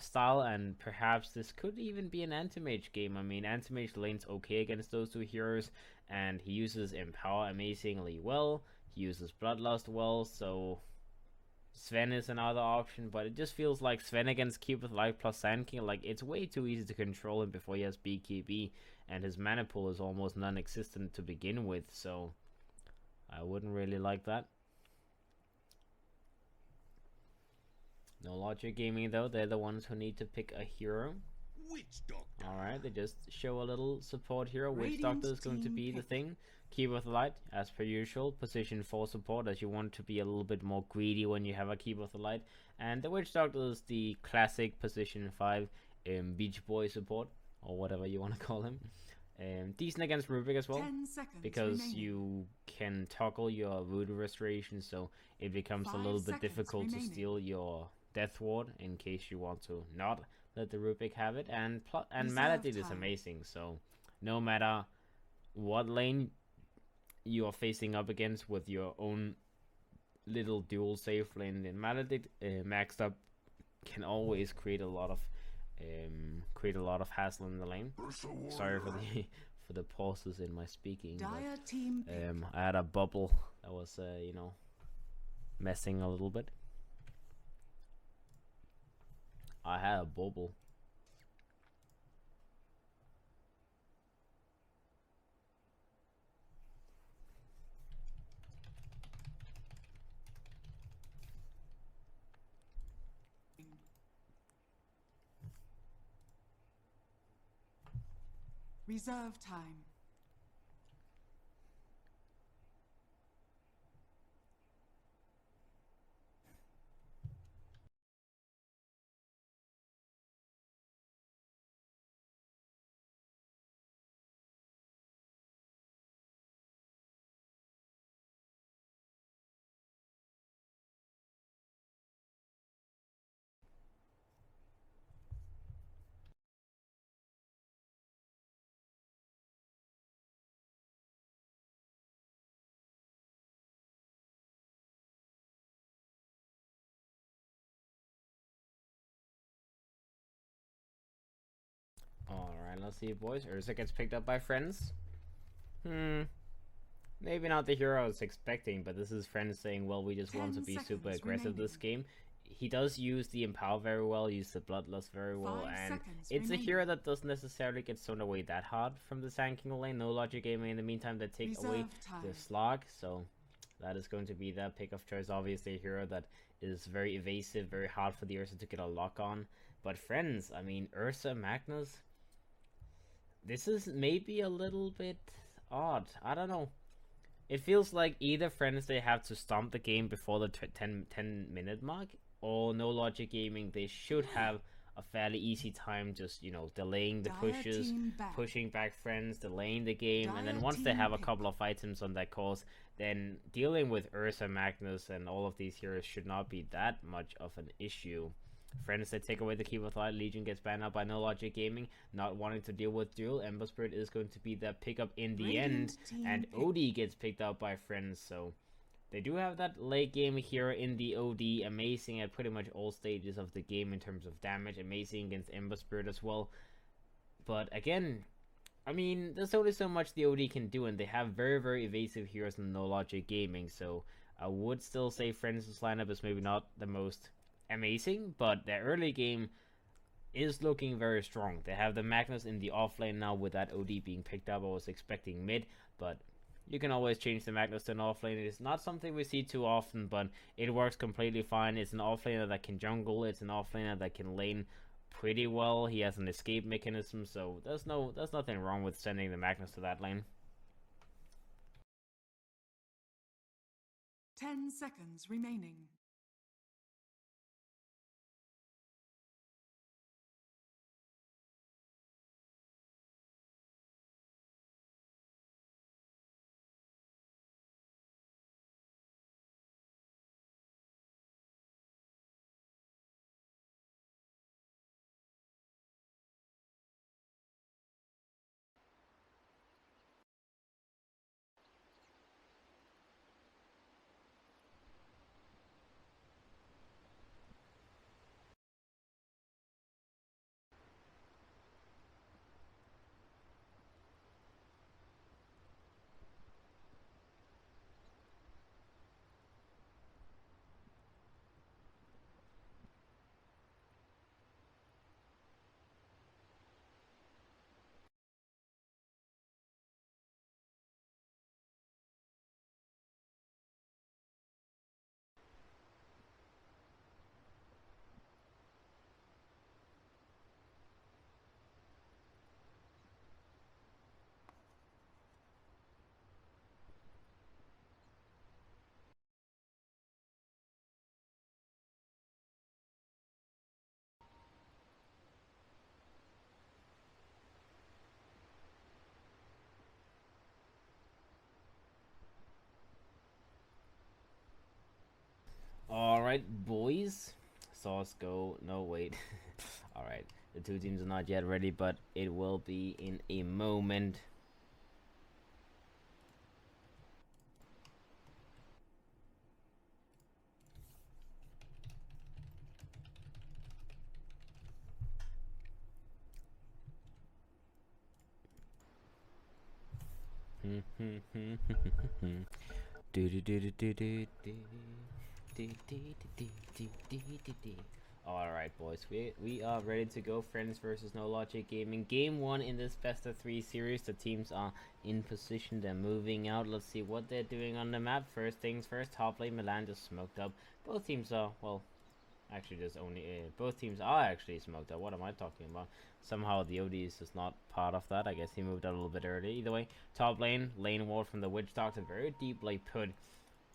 style, and perhaps this could even be an anti-mage game. I mean, anti-mage lane's okay against those two heroes, and he uses Empower amazingly well. He uses Bloodlust well, so Sven is another option, but it just feels like Sven against Keep with Life plus Sand King, like it's way too easy to control him before he has BKB, and his mana pool is almost non-existent to begin with, so I wouldn't really like that. No Logic Gaming though, they're the ones who need to pick a hero. Alright, they just show a little support hero. Witch Doctor is going to be the thing. Keeper of the Light, as per usual. Position 4 support, as you want to be a little bit more greedy when you have a Keeper of the Light. And the Witch Doctor is the classic position 5 Beach Boy support, or whatever you want to call him. Decent against Rubik as well, because remaining. You can toggle your Voodoo Restoration, so it becomes a little bit difficult remaining. To steal your Death Ward in case you want to not let the Rubik have it. And Maladid is amazing, so no matter what lane you are facing up against with your own little dual safe lane, then Maladid maxed up can always create a lot of hassle in the lane. Sorry for the for the pauses in my speaking. But, I had a bubble that was you know, messing a little bit. I had a bubble. Reserve time. Alright, let's see, boys. Ursa gets picked up by Friends. Maybe not the hero I was expecting, but this is Friends saying, well, we just want to be super aggressive this game. He does use the Empower very well, use the Bloodlust very well, and it's a hero that doesn't necessarily get thrown away that hard from the Sand King lane. No Logic Gaming in the meantime that take away the Slog, so that is going to be the pick of choice. Obviously a hero that is very evasive, very hard for the Ursa to get a lock on. But Friends, I mean, Ursa, Magnus, this is maybe a little bit odd. I don't know. It feels like either Friends they have to stomp the game before the 10-minute mark, or No Logic Gaming they should have a fairly easy time just, you know, delaying the pushes, pushing back Friends, delaying the game, and then once they have a couple of items on that course, then dealing with Ursa, Magnus, and all of these heroes should not be that much of an issue. Friends that take away the Keep of Light, Legion gets banned out by No Logic Gaming, not wanting to deal with duel. Ember Spirit is going to be the pickup in the end, and OD gets picked up by Friends, so they do have that late game hero in the OD, amazing at pretty much all stages of the game in terms of damage, amazing against Ember Spirit as well. But again, I mean, there's only so much the OD can do, and they have very, very evasive heroes in No Logic Gaming, so I would still say Friends' lineup is maybe not the most amazing, but their early game is looking very strong. They have the Magnus in the off lane now with that OD being picked up. I was expecting mid, but you can always change the Magnus to an off lane. It is not something we see too often, but it works completely fine. It's an off laner that can jungle. It's an off laner that can lane pretty well. He has an escape mechanism, so there's nothing wrong with sending the Magnus to that lane. 10 seconds remaining. Alright, boys. Sauce go. No, wait. Alright, the two teams are not yet ready, but it will be in a moment. Alright, boys, we are ready to go. Friends versus No Logic Gaming. Game 1 in this best of 3 series. The teams are in position. They're moving out. Let's see what they're doing on the map. First things first, top lane Milan just smoked up. Both teams are, well, actually just only, both teams are actually smoked up. What am I talking about? Somehow the OD is just not part of that. I guess he moved out a little bit early. Either way, top lane ward from the Witch Doctor, very deeply put.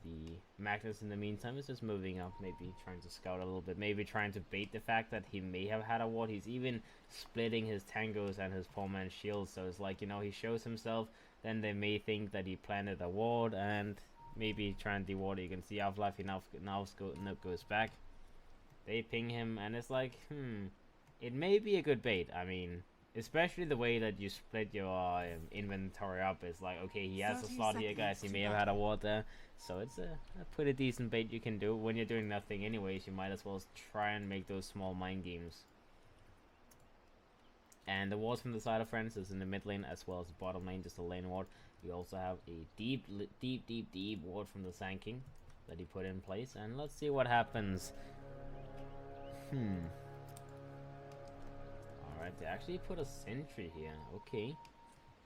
The Magnus in the meantime is just moving up, maybe trying to scout a little bit, maybe trying to bait the fact that he may have had a ward. He's even splitting his tangos and his pole man shields, so it's like, you know, he shows himself, then they may think that he planted a ward and maybe try and deward. You can see F.R.I.E.N.D.S he now goes back. They ping him and it's like, it may be a good bait. I mean, especially the way that you split your inventory up. Is like, okay, he has a slot here, guys, he may have had a ward there, so it's a pretty decent bait you can do. When you're doing nothing anyways, you might as well try and make those small mind games. And the wards from the side of Friends is in the mid lane as well as the bottom lane, just a lane ward. We also have a deep ward from the Sand King that he put in place, and let's see what happens. Alright, they actually put a sentry here. Okay.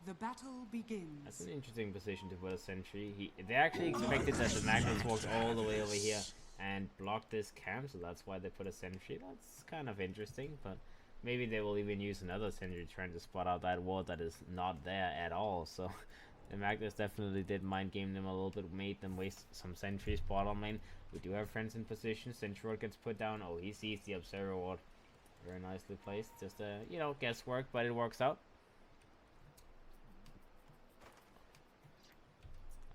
The battle begins. That's an interesting position to put a sentry. They actually expected that the Magnus walked all the way over here and blocked this camp, so that's why they put a sentry. That's kind of interesting, but maybe they will even use another sentry trying to spot out that ward that is not there at all. So the Magnus definitely did mind game them a little bit, made them waste some sentries bottom lane. We do have Friends in position. Sentry ward gets put down. Oh, he sees the Observer ward. Very nicely placed. Just you know, guesswork, but it works out.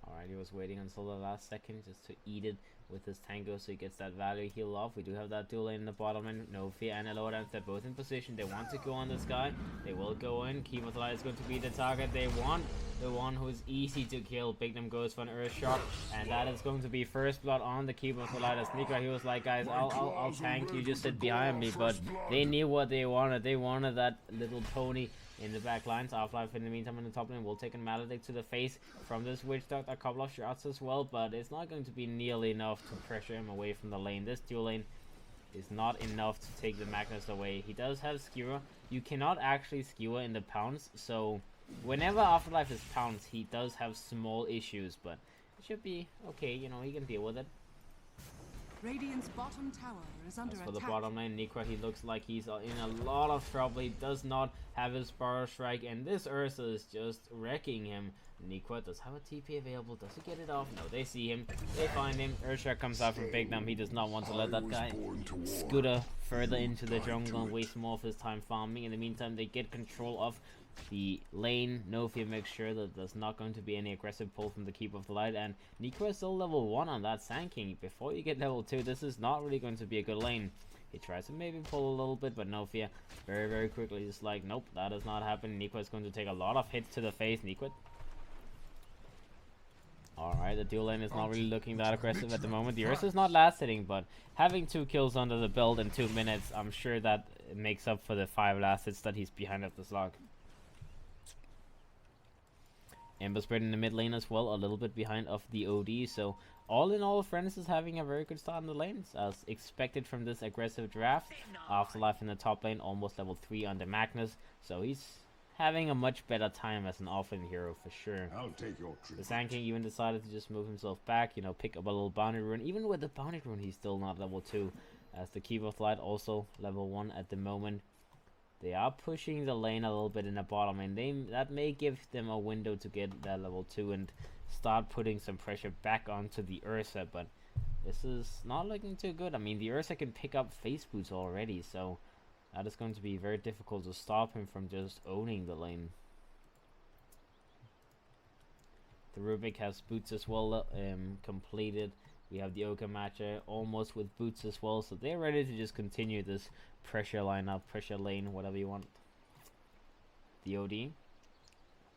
Alright, he was waiting until the last second just to eat it with his tango, so he gets that value heal off. We do have that dual lane in the bottom lane. Nofia and Elodans, they're both in position. They want to go on this guy. They will go in. Chemotherapy is going to be the target. They want the one who's easy to kill. Bignum goes for an Earth Shock, and that is going to be first blood on the Chemotherapy. Sneaker, he was like, guys, I'll tank. You just sit behind me. But they knew what they wanted. They wanted that little pony in the back lines. F.R.I.E.N.D.S in the meantime in the top lane will take a Maledict to the face from this Witch Doctor. A couple of shots as well, but it's not going to be nearly enough to pressure him away from the lane. This dual lane is not enough to take the Magnus away. He does have Skewer. You cannot actually Skewer in the pounce, so whenever Afterlife is pounced, he does have small issues, but it should be okay. You know, he can deal with it. Radiant's bottom tower is under attack. For the bottom lane, Nikra, he looks like he's in a lot of trouble. He does not have his Power Strike, and this Ursa is just wrecking him. Nikra does have a TP available. Does he get it off? No, they see him. They find him. Ursa comes out from Bignum. He does not want to let that guy scooter further into the jungle and waste more of his time farming. In the meantime, they get control of the lane. Nofia makes sure that there's not going to be any aggressive pull from the Keeper of the Light, and Nikra is still level 1 on that Sand King. Before you get level 2, this is not really going to be a good lane. He tries to maybe pull a little bit, but Nofia very quickly is like, nope, that does not happen. Nikra is going to take a lot of hits to the face. Nikra. Alright, the dual lane is not really looking that aggressive at the moment. The Ursa is not last hitting, but having 2 kills under the belt in 2 minutes, I'm sure that makes up for the 5 last hits that he's behind at the slog. Ember spread in the mid lane as well, a little bit behind of the OD. So all in all, Friends is having a very good start in the lanes, as expected from this aggressive draft. Afterlife in the top lane, almost level 3 on the Magnus, so he's having a much better time as an offensive hero for sure. I'll take your treatment. The Sand King even decided to just move himself back, you know, pick up a little bounty rune. Even with the bounty rune, he's still not level 2, as the Keeper of Light also level 1 at the moment. They are pushing the lane a little bit in the bottom, and that may give them a window to get that level 2 and start putting some pressure back onto the Ursa, but this is not looking too good. I mean, the Ursa can pick up face boots already, so that is going to be very difficult to stop him from just owning the lane. The Rubik has boots as well completed. We have the Okamacha almost with boots as well, so they're ready to just continue this pressure lineup, pressure lane, whatever you want. The OD,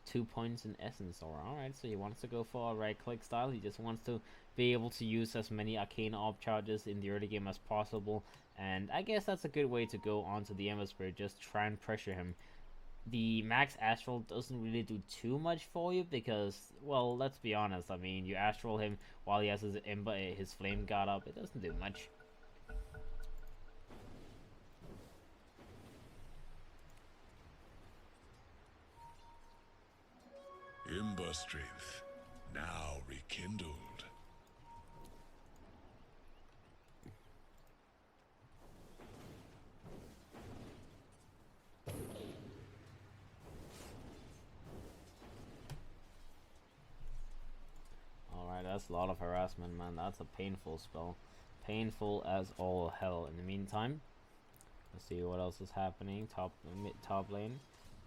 2 points in essence. Alright, so he wants to go for a right click style. He just wants to be able to use as many arcane orb charges in the early game as possible, and I guess that's a good way to go onto the Ember Spirit, just try and pressure him. The max astral doesn't really do too much for you because, well, let's be honest, I mean, you astral him while he has his ember, his flame guard up, it doesn't do much. Ember strength now rekindled. That's a lot of harassment, man. That's a painful spell. Painful as all hell. In the meantime, let's see what else is happening. Top lane.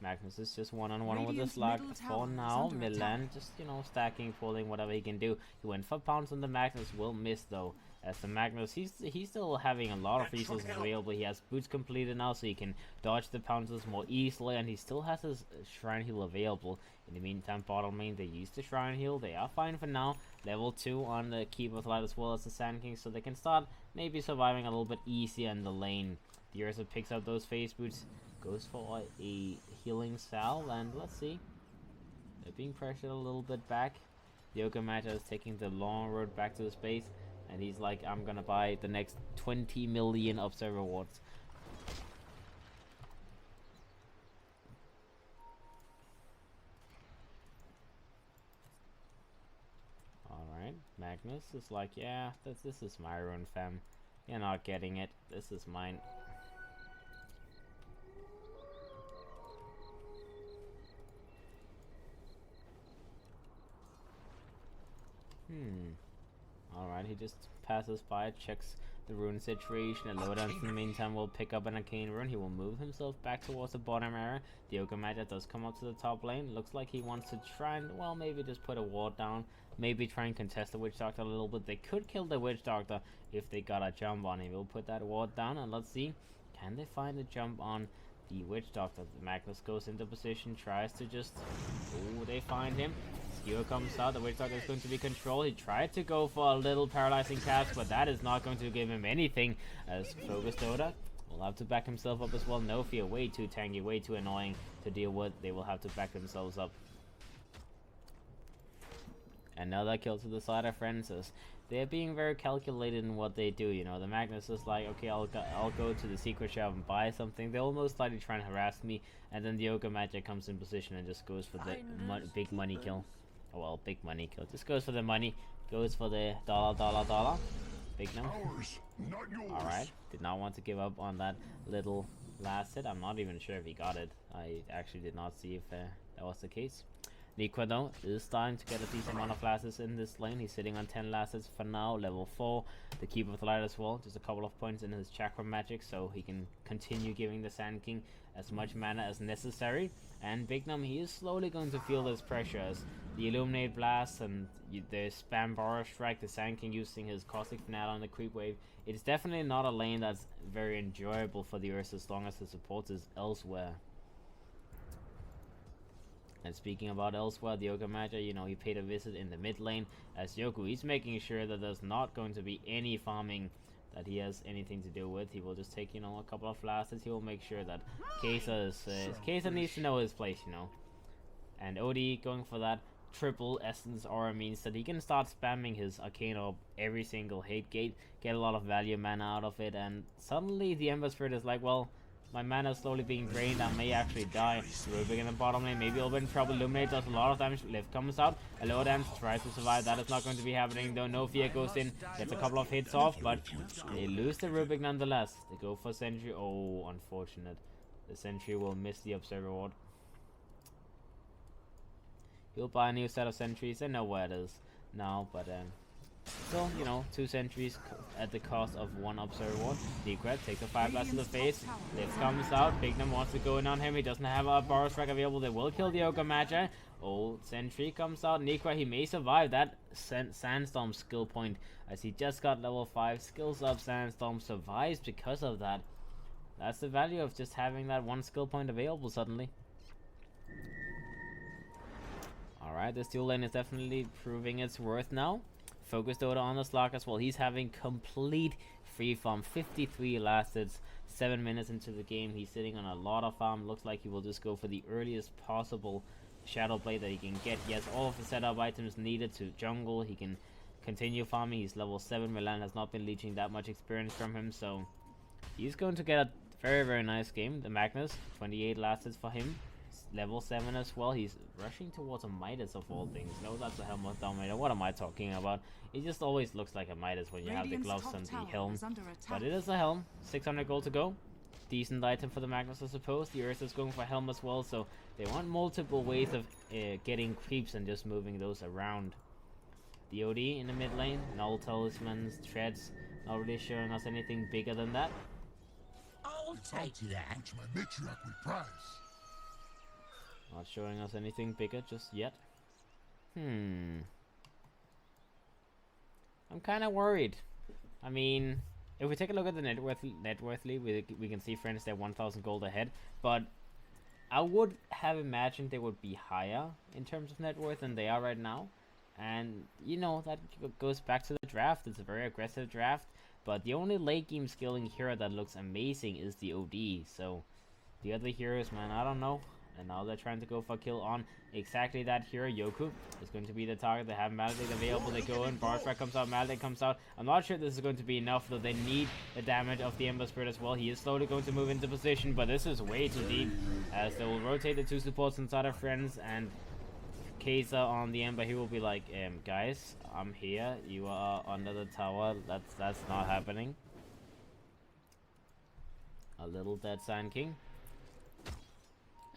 Magnus is just one-on-one with the Slug for now. Milan just, you know, stacking, pulling, whatever he can do. He went for pounce on the Magnus, will miss though. As the Magnus, he's still having a lot of resources available. He has boots completed now, so he can dodge the pounces more easily, and he still has his Shrine Heal available. In the meantime, bottom lane, they use the Shrine Heal. They are fine for now. Level 2 on the Keep of Light as well as the Sand King, so they can start maybe surviving a little bit easier in the lane. The Ursa picks up those phase boots, goes for a healing salve, and let's see. They're being pressured a little bit back. The Okamacha is taking the long road back to his base, and he's like, I'm gonna buy the next 20 million Observer Rewards. Alright, Magnus is like, yeah, this is my rune, fam. You're not getting it. This is mine. Alright, he just passes by, checks the rune situation, and Lowdance in the meantime will pick up an arcane rune. He will move himself back towards the bottom area. The Okamacha does come up to the top lane. Looks like he wants to try and, well, maybe just put a ward down. Maybe try and contest the Witch Doctor a little bit. They could kill the Witch Doctor if they got a jump on him. We'll put that ward down, and let's see. Can they find a jump on the Witch Doctor? The Magnus goes into position, tries to just... Oh, they find him. Skewer comes out, the Witch Doctor is going to be controlled. He tried to go for a little paralyzing cast, but that is not going to give him anything, as Prodota will have to back himself up as well. No Fear, way too tanky, way too annoying to deal with. They will have to back themselves up. Another kill to the side of Francis. They're being very calculated in what they do, you know. The Magnus is like, okay, I'll go to the secret shop and buy something. They'll most likely try and harass me, and then the Okamacha comes in position and just goes for the big money kill. Oh, well, big money kill. Just goes for the money, goes for the dollar. Big number. Alright, did not want to give up on that little last hit. I'm not even sure if he got it. I actually did not see if that was the case. Liquidon is starting to get a decent amount of lasses in this lane. He's sitting on 10 lasses for now, level 4. The Keep of the Light as well, just a couple of points in his chakra magic, so he can continue giving the Sand King as much mana as necessary. And Bignum, he is slowly going to feel this pressure as the Illuminate Blast and the Spam Borrow Strike, the Sand King using his Caustic Finale on the creep wave. It's definitely not a lane that's very enjoyable for the Ursa as long as the support is elsewhere. And speaking about elsewhere, the Okamacha, you know, he paid a visit in the mid lane as Yoku. He's making sure that there's not going to be any farming that he has anything to do with. He will just take, you know, a couple of flashes. He will make sure that Kesa needs to know his place, you know. And OD going for that triple essence aura means that he can start spamming his arcane orb every single hate gate, get a lot of value mana out of it, and suddenly the Ember Spirit is like, well, my mana is slowly being drained, I may actually die. Rubik in the bottom lane, maybe a little bit in trouble. Illuminate does a lot of damage. Lift comes out. Hello Dance tries to survive. That is not going to be happening though. No Fear goes in, gets a couple of hits off, but they lose the Rubik nonetheless. They go for Sentry. Oh, unfortunate. The Sentry will miss the Observer Ward. He'll buy a new set of Sentries. I know where it is now, but So, you know, 2 sentries at the cost of 1 observer. Decred takes a 5 blast to the face. Lift comes out. Bignum wants to go in on him. He doesn't have a Boros Strike available. They will kill the Ogre Magi. Old sentry comes out. Necra, he may survive that Sandstorm skill point, as he just got level 5 skills up. Sandstorm survives because of that. That's the value of just having that 1 skill point available suddenly. Alright, this dual lane is definitely proving its worth now. Focus Dota on the slot as well. He's having complete free farm. 53 lasted 7 minutes into the game. He's sitting on a lot of farm. Looks like he will just go for the earliest possible Shadow Blade that he can get. He has all of the setup items needed to jungle. He can continue farming. He's level 7. Milan has not been leeching that much experience from him, so he's going to get a very, very nice game. The Magnus, 28 lasted for him. Level 7 as well. He's rushing towards a Midas of all things. No, that's a Helm of Dominator. What am I talking about? It just always looks like a Midas when you have the gloves and the helm. But it is a helm. 600 gold to go. Decent item for the Magnus, I suppose. The Ursa's going for helm as well, so they want multiple ways of getting creeps and just moving those around. The OD in the mid lane. Null Talismans, Treads. Not really showing us anything bigger than that. I'll take that. My matriarch will prize. Not showing us anything bigger just yet. I'm kind of worried. I mean, if we take a look at the net worthly, we can see friends they're 1,000 gold ahead. But I would have imagined they would be higher in terms of net worth than they are right now. And, you know, that goes back to the draft. It's a very aggressive draft. But the only late game skilling hero that looks amazing is the OD. So, the other heroes, man, I don't know. And now they're trying to go for a kill on exactly that hero. Yoku is going to be the target. They have Maledict available. They go in. Boros Strike comes out. Maledict comes out. I'm not sure this is going to be enough, though. They need the damage of the Ember Spirit as well. He is slowly going to move into position, but this is way too deep, as they will rotate the 2 supports inside of Friends, and Kaiser on the Ember. He will be like, guys, I'm here. You are under the tower. That's not happening. A little dead Sand King.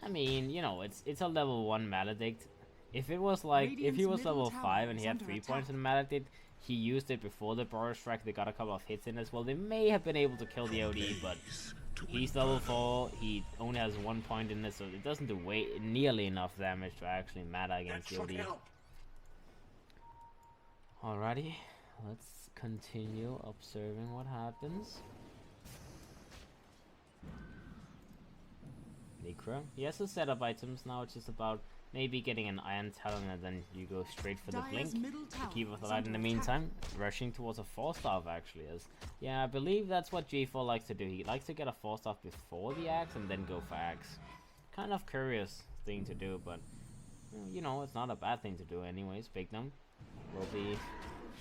I mean, you know, it's a level 1 Maledict. If it was like, if he was level 5 and he had 3 points in Maledict, he used it before the Boros Strike. They got a couple of hits in as well. They may have been able to kill the OD, but he's level 4. He only has 1 point in it, so it doesn't do nearly enough damage to actually matter against the OD. Alrighty, let's continue observing what happens. Necra. He has his setup items now. It's just about maybe getting an Iron Talon and then you go straight for the Blink to keep us alive in the meantime. Rushing towards a 4-staff actually is. Yeah, I believe that's what G4 likes to do. He likes to get a 4-staff before the axe and then go for axe. Kind of curious thing to do, but you know, it's not a bad thing to do anyways. Bignum will be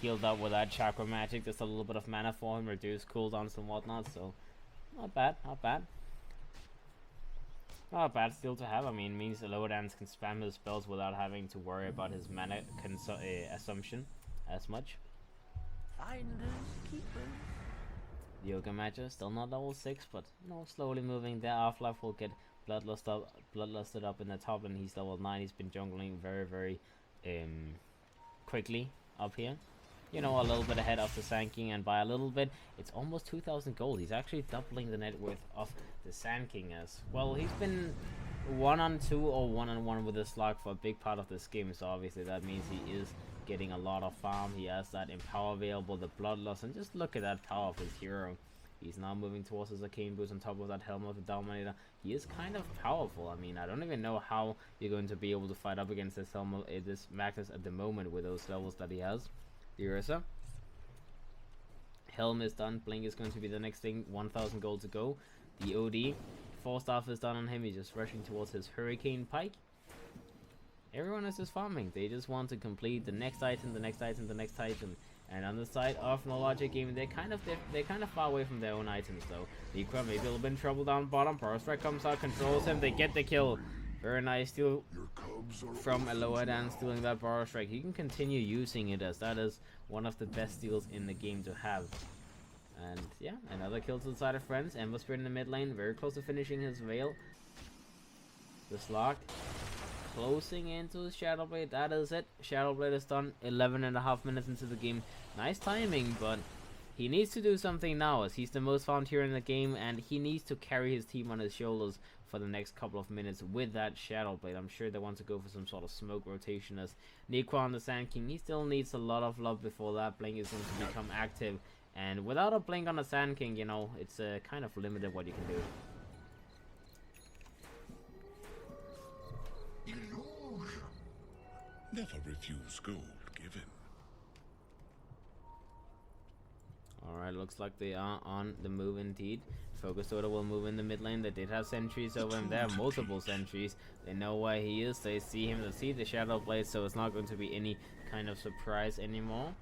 healed up with that chakra magic. Just a little bit of mana for him, reduce cooldowns and whatnot, so not bad, not bad. Not a bad skill to have. I mean, it means the lower dance can spam his spells without having to worry about his mana assumption as much. Finders, keepers. The Ogre Magi still not level 6, but you know, slowly moving. Their Afterlife will get bloodlusted up in the top, and he's level 9. He's been jungling very, very quickly up here. You know, a little bit ahead of the Sand King, and by a little bit, it's almost 2,000 gold. He's actually doubling the net worth of the Sand King as well. He's been 1-on-2 or 1-on-1 with the slug for a big part of this game, so obviously that means he is getting a lot of farm. He has that Empower available, the Bloodlust, and just look at that power of his hero. He's now moving towards his Arcane Boost on top of that Helm of the Dominator. He is kind of powerful. I mean, I don't even know how you're going to be able to fight up against this this Magnus at the moment with those levels that he has. The Ursa. Helm is done. Blink is going to be the next thing. 1,000 gold to go. The OD. 4-staff is done on him. He's just rushing towards his Hurricane Pike. Everyone is just farming. They just want to complete the next item, the next item, the next item. And on the side of No Logic Gaming, they're kind of far away from their own items though. Necra maybe a little bit in trouble down bottom. Boros Strike comes out, controls him. They get the kill. Very nice steal from Alohadan, stealing that Boros Strike. He can continue using it, as that is one of the best steals in the game to have. And yeah, another kill to the side of Friends. Ember Spirit in the mid lane, very close to finishing his Veil. Just locked. Closing into his Shadow Blade. That is it. Shadow Blade is done. 11.5 minutes into the game. Nice timing, but he needs to do something now, as he's the most farmed hero in the game, and he needs to carry his team on his shoulders for the next couple of minutes with that Shadow Blade. I'm sure they want to go for some sort of smoke rotation, as Nequa on the Sand King, he still needs a lot of love before that blink is going to become active. And without a blink on the Sand King, you know, it's kind of limited what you can do. Illusion. Never refuse gold given. Alright, looks like they are on the move indeed. Prodota will move in the mid lane. They did have sentries over him. They have multiple sentries. They know where he is. They see him. They see the Shadow Blade, so it's not going to be any kind of surprise anymore.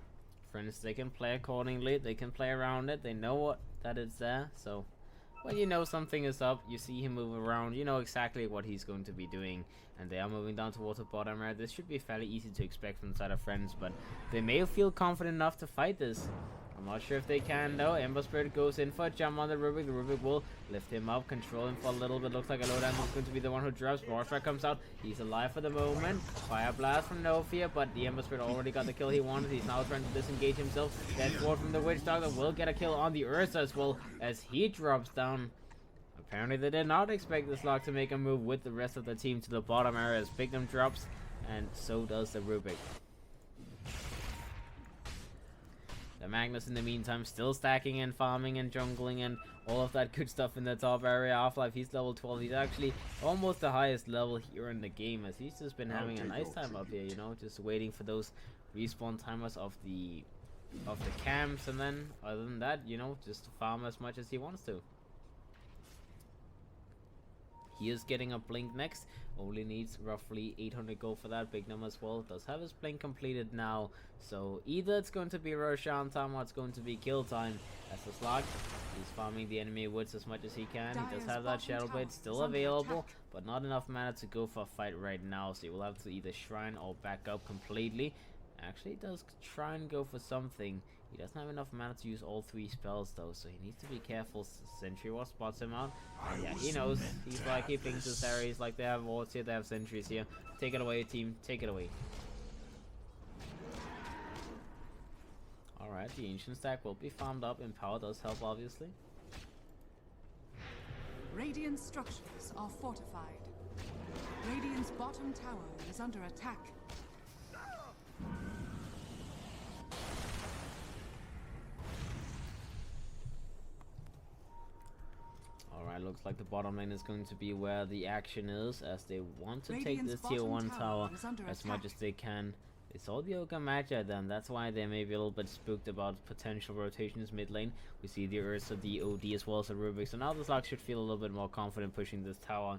Friends, they can play accordingly. They can play around it. They know what that it's there. So when you know something is up, you see him move around, you know exactly what he's going to be doing. And they are moving down towards the bottom area. This should be fairly easy to expect from the side of Friends, but they may feel confident enough to fight this. I'm not sure if they can though. Ember Spirit goes in for a jump on the Rubik. The Rubik will lift him up, control him for a little bit. Looks like a low damage is going to be the one who drops. Warfrag comes out. He's alive for the moment. Fire Blast from No Fear, but the Ember Spirit already got the kill he wanted. He's now trying to disengage himself. Dead Ward from the Witch Doctor will get a kill on the Ursa as well as he drops down. Apparently they did not expect this lock to make a move with the rest of the team to the bottom area as Bignum drops, and so does the Rubik. The Magnus in the meantime still stacking and farming and jungling and all of that good stuff in the top area. Half-Life, he's level 12. He's actually almost the highest level here in the game, as he's just been having a nice time up here, you know, just waiting for those respawn timers of the camps, and then other than that, you know, just farm as much as he wants to. He is getting a blink next, only needs roughly 800 gold for that. Bignum as well does have his blink completed now, so either it's going to be Roshan time or it's going to be kill time. As the Slug, he's farming the enemy woods as much as he can. He does have that Shadow Blade still available, but not enough mana to go for a fight right now, so he will have to either shrine or back up completely. Actually, he does try and go for something. He doesn't have enough mana to use all 3 spells though, so he needs to be careful. Sentry Ward spots him out. And yeah, he knows. He's like, he thinks this area is like, they have wards here, they have sentries here. Take it away, team. Take it away. Alright, the Ancient stack will be farmed up. Empower does help, obviously. Radiant structures are fortified. Radiant's bottom tower is under attack. Alright, looks like the bottom lane is going to be where the action is, as they want to take this tier 1 tower as much as they can. They saw the Ogre match at them, that's why they may be a little bit spooked about potential rotations mid lane. We see the Ursa, the OD as well as the Rubik, so now the Slug should feel a little bit more confident pushing this tower.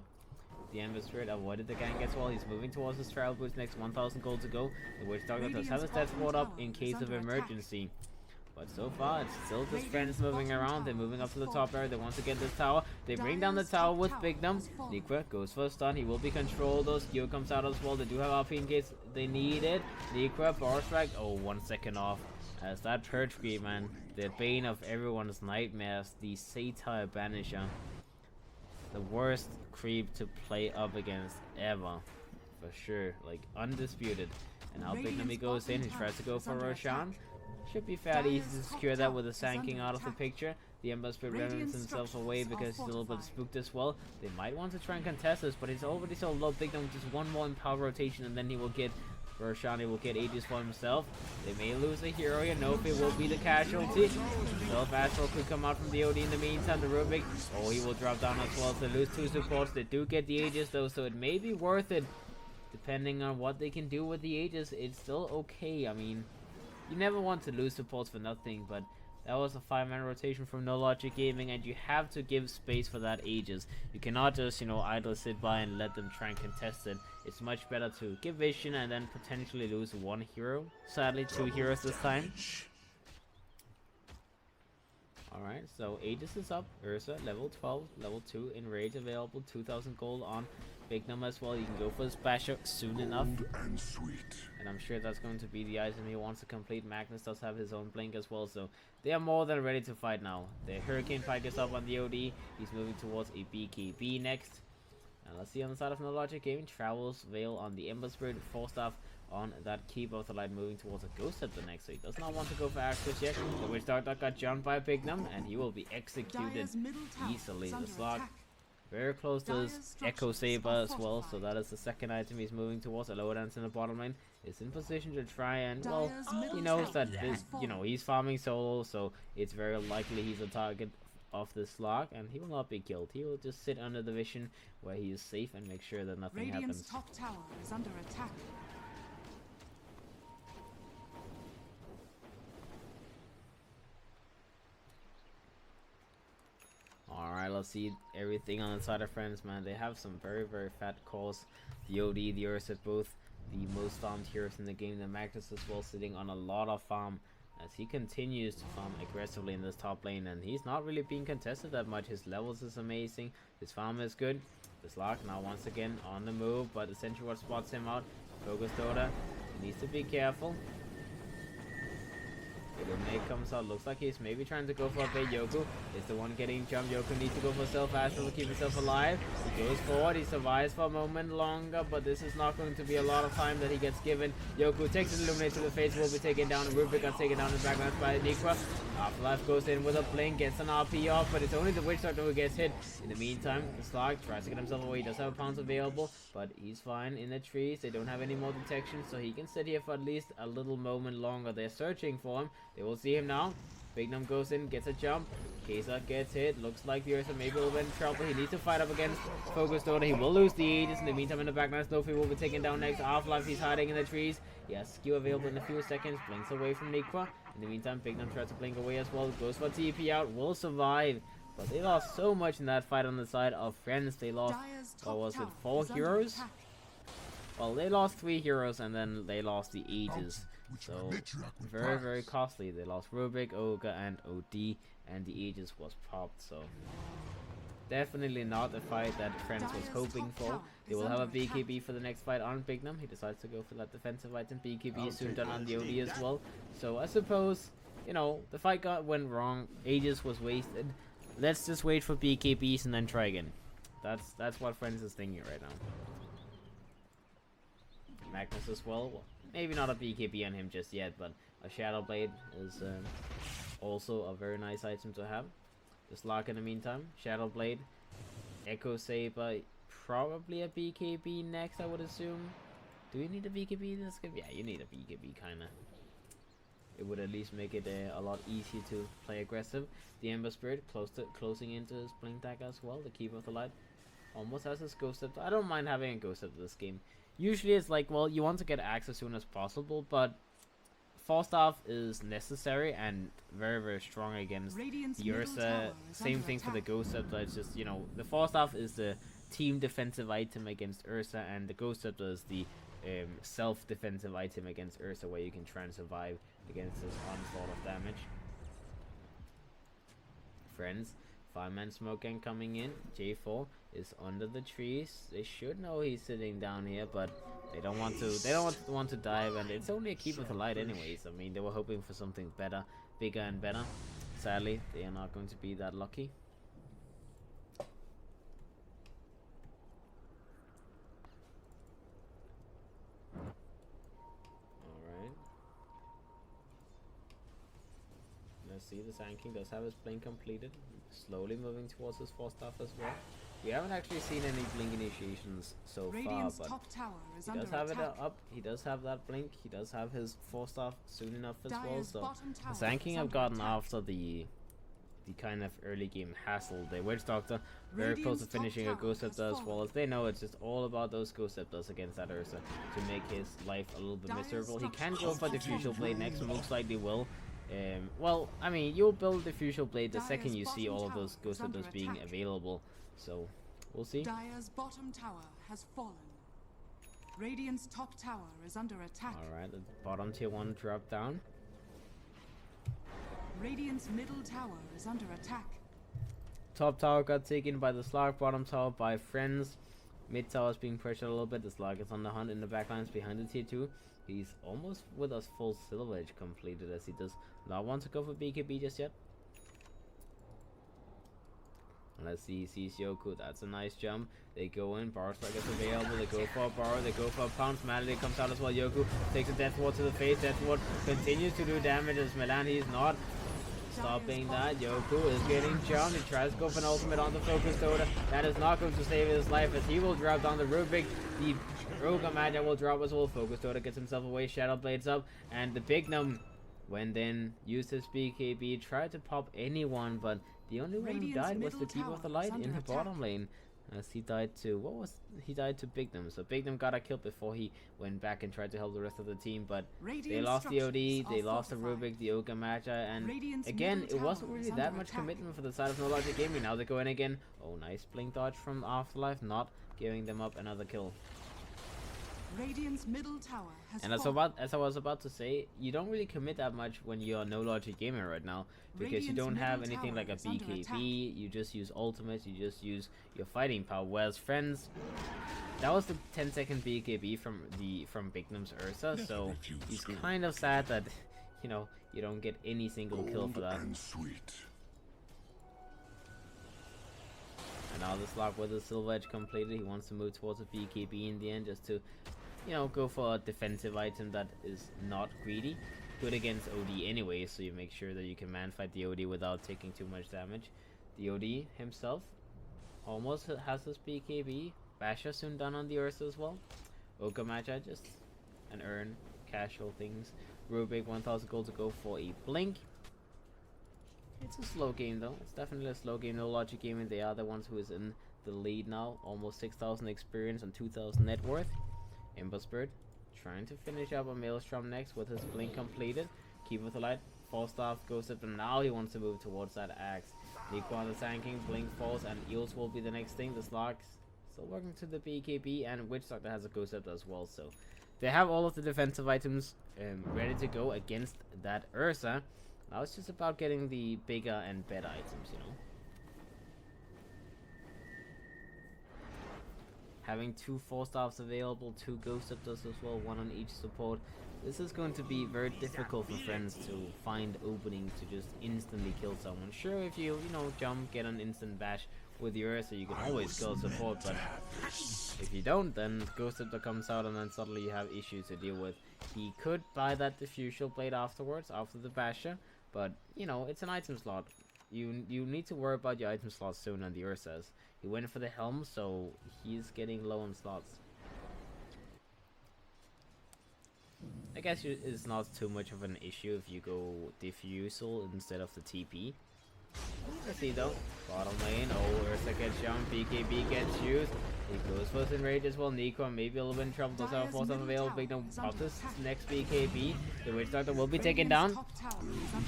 The Ember Spirit avoided the gank as well. He's moving towards his Trial Boost next, 1000 gold to go. The Witch Doctor does have his death ward up in case of emergency. But so far, it's still just Friends moving around. They're moving up to the top area. They want to get this tower. They bring down the tower with Bignum. Nequa goes for a stun. He will be controlled. Those Geo comes out as well. They do have RP in case they need it. Nequa, Power Strike. Oh, 1 second off. As that Purge Creep, man. The bane of everyone's nightmares. The Satyr Banisher. The worst creep to play up against ever. For sure. Like, undisputed. And now Bignum, he goes in. He tries to go for Roshan. Should be fairly easy to secure that with the Sand King out of the picture. The Ember Spirit remnants himself away because he's a little bit spooked as well. They might want to try and contest this, but he's already so low. Bignum just one more Empower rotation and then he will get Roshan. He will get Aegis for himself. They may lose a hero here. Nofi will be the casualty. Astral could come out from the OD in the meantime. The Rubik, oh, he will drop down as well. So they lose 2 supports. They do get the Aegis though, so it may be worth it. Depending on what they can do with the Aegis, it's still okay. I mean, you never want to lose supports for nothing, but that was a 5-man rotation from No Logic Gaming, and you have to give space for that Aegis. You cannot just, you know, idle sit by and let them try and contest it. It's much better to give vision and then potentially lose 1 hero. Sadly, 2 heroes this time. Alright, so Aegis is up. Ursa, level 12, level 2, Enrage available, 2000 gold on Bignum as well. You can go for his Basher soon enough. And sweet. And I'm sure that's going to be the item he wants to complete. Magnus does have his own blink as well, so they are more than ready to fight now. The Hurricane Pike is up on the OD. He's moving towards a BKB next. And let's see on the side of No Logic Gaming, Travels, Veil on the Ember Spirit, Falstaff on that Keeper of the Light, moving towards a Ghost Scepter next. So he does not want to go for Access yet. The Witch Doctor got jumped by Bignum, and he will be executed easily. The Slug very close to his Echo Saber as well, so that is the second item he's moving towards. A lower dance in the bottom lane is in position to try and, well, he knows that this, you know, he's farming solo, so it's very likely he's a target of the Slug, and he will not be killed. He will just sit under the vision where he is safe and make sure that nothing happens. Top tower is under attack. Alright, let's see everything on the side of Friends, man. They have some very, very fat calls. The OD, the Ursa, both the most farmed heroes in the game. The Magnus as well, sitting on a lot of farm as he continues to farm aggressively in this top lane. And he's not really being contested that much. His levels is amazing. His farm is good. The Slug now once again on the move, but the Sentry Ward spots him out. Focus Dota. He needs to be careful. Illuminate comes out, looks like he's maybe trying to go for a bait. Yoku is the one getting jumped. Yoku needs to go for self-astral to keep himself alive. He goes forward, he survives for a moment longer, but this is not going to be a lot of time that he gets given. Yoku takes an Illuminate to the face, will be taken down, and Rubik got taken down in the background by Nikra. Afterlife goes in with a blink, gets an RP off, but it's only the Witch Doctor who gets hit. In the meantime, the Slug tries to get himself away. He does have a pounce available, but he's fine in the trees. They don't have any more detection, so he can sit here for at least a little moment longer. They're searching for him. They will see him now. Bignum goes in, gets a jump. Kesa gets hit. Looks like the Ursa maybe will be in trouble. He needs to fight up against Focus Dota. He will lose the Aegis. In the meantime, in the background, Snowfree will be taken down next. Afterlife, he's hiding in the trees. He has skew available in a few seconds. Blinks away from Nikwa. In the meantime, Bignum tries to blink away as well. Goes for TP out. Will survive. But they lost so much in that fight on the side of Friends. They lost, what was it, 4 heroes? Well, they lost 3 heroes and then they lost the Aegis. So, very, very costly. They lost Rubik, Ogre, and OD, and the Aegis was popped. So, definitely not a fight that Friends was hoping for. They will have a BKB for the next fight on Bignum. He decides to go for that defensive item. BKB is soon done on the OD as well. So, I suppose, you know, the fight went wrong. Aegis was wasted. Let's just wait for BKBs and then try again. That's what Friends is thinking right now. Magnus as well. Maybe not a BKB on him just yet, but a Shadow Blade is also a very nice item to have. The Slug in the meantime. Shadow Blade. Echo Saber. Probably a BKB next, I would assume. Do you need a BKB in this game? Yeah, you need a BKB, kinda. It would at least make it a lot easier to play aggressive. The Ember Spirit closing into his Blink Dagger as well. The Keeper of the Light almost has his Ghost Scepter. I don't mind having a Ghost Scepter this game. Usually it's like, well, you want to get axe as soon as possible, but Falstaff is necessary and very, very strong against the Ursa. Same thing for the Ghost Scepter. It's just, you know, the Falstaff is the team defensive item against Ursa, and the Ghost Scepter is the self-defensive item against Ursa, where you can try and survive against this onslaught of damage. Friends, 5-man smoke gang coming in. J4 is under the trees. They should know he's sitting down here, but they don't want to. They don't want to dive, and it's only a Keeper of the Light anyways. I mean, they were hoping for something better, bigger and better. Sadly, they are not going to be that lucky. Alright. Let's see, the Sand King does have his blink completed. Slowly moving towards his 4-staff as well. We haven't actually seen any blink initiations so far, but he does have it up. He does have that blink. He does have his 4-staff soon enough as well. So the Sand King have gotten after the kind of early game hassle. The Witch Doctor very close to finishing a Ghost Scepter as well, as they know it's just all about those Ghost Scepters against that Ursa to make his life a little bit miserable. He can go for the Diffusal Blade next, most likely will. Well, I mean, you'll build the Diffusal Blade the second you see all of those Ghost Scepters being available. So, we'll see. Dire's bottom tower has fallen. Radiant's top tower is under attack. Alright, the bottom tier 1 drop down. Radiant's middle tower is under attack. Top tower got taken by the Slug, bottom tower by Friends. Mid tower is being pressured a little bit. The Slug is on the hunt in the backlines behind the tier 2. He's almost with us full Silver Edge completed, as he does not want to go for BKB just yet. Let's see, sees Yoku. That's a nice jump. They go in. Bar Strike is available. They go for a bar. They go for a pounce. Malady comes out as well. Yoku takes a Death Ward to the face. Death Ward continues to do damage as Milan. He's not stopping that. Yoku is getting jumped. He tries to go for an ultimate on the Focus Dota. That is not going to save his life as he will drop down the Rubik. The Rogue Magi will drop as well. Focus Dota gets himself away. Shadow Blades up. And the Bignum went in, used his BKB, tried to pop anyone, but the only one who died was the Keeper of the Light in the bottom lane. As he died to, he died to Bignum. So Bignum got a kill before he went back and tried to help the rest of the team, but they lost the OD, they lost the Rubik, the Ogre Magi, and again, it wasn't really that much commitment for the side of No Logic Gaming. Now they go in again. Oh, nice blink dodge from Afterlife, not giving them up another kill. Radiant's middle tower has And as I was about to say, you don't really commit that much when you're No Logic Gamer right now, because you don't have anything like a BKB, you just use ultimates, you just use your fighting power, whereas Friends, that was the 10-second BKB from Bignum's Ursa, so he's kind of sad that, you know, you don't get any single kill for that. And sweet. And now the slot with the Silver Edge completed, he wants to move towards a BKB in the end just to, you know, go for a defensive item that is not greedy. Good against OD anyway, so you make sure that you can man fight the OD without taking too much damage. The OD himself almost has his BKB. Basha soon done on the Ursa as well. Ogre Magi just an earn, casual things. Rubik 1000 gold to go for a blink. It's a slow game though. It's definitely a slow game. No Logic Gaming, they are the ones who is in the lead now. Almost 6,000 experience and 2,000 net worth. Ember Spirit trying to finish up a Maelstrom next with his blink completed. Keeper of the Light, False Staff goes up, and now he wants to move towards that axe. Nico on the tanking, blink falls, and Eels will be the next thing. The Slugs still working to the BKB, and Witch Doctor has a Ghost Scepter as well. So they have all of the defensive items ready to go against that Ursa. Now it's just about getting the bigger and better items, you know. Having 2 Force Staffs available, 2 Ghost Scepters as well, 1 on each support. This is going to be very difficult for Friends to find openings to just instantly kill someone. Sure, if you know, jump, get an instant bash with your Ursa, you can always kill support, but if you don't, then Ghost Scepter comes out and then suddenly you have issues to deal with. He could buy that Diffusal Blade afterwards, after the basher, but, you know, it's an item slot. You need to worry about your item slots soon on the Ursas. He went for the helm, so he's getting low on slots. I guess it's not too much of an issue if you go Diffusal instead of the TP. Let's see though. Bottom lane, oh, Ursa gets jumped, BKB gets used. He goes for his enrage as well. Nico maybe a little bit in trouble. Does have force available. Big no pops his next BKB. The Witch Doctor will be taken down.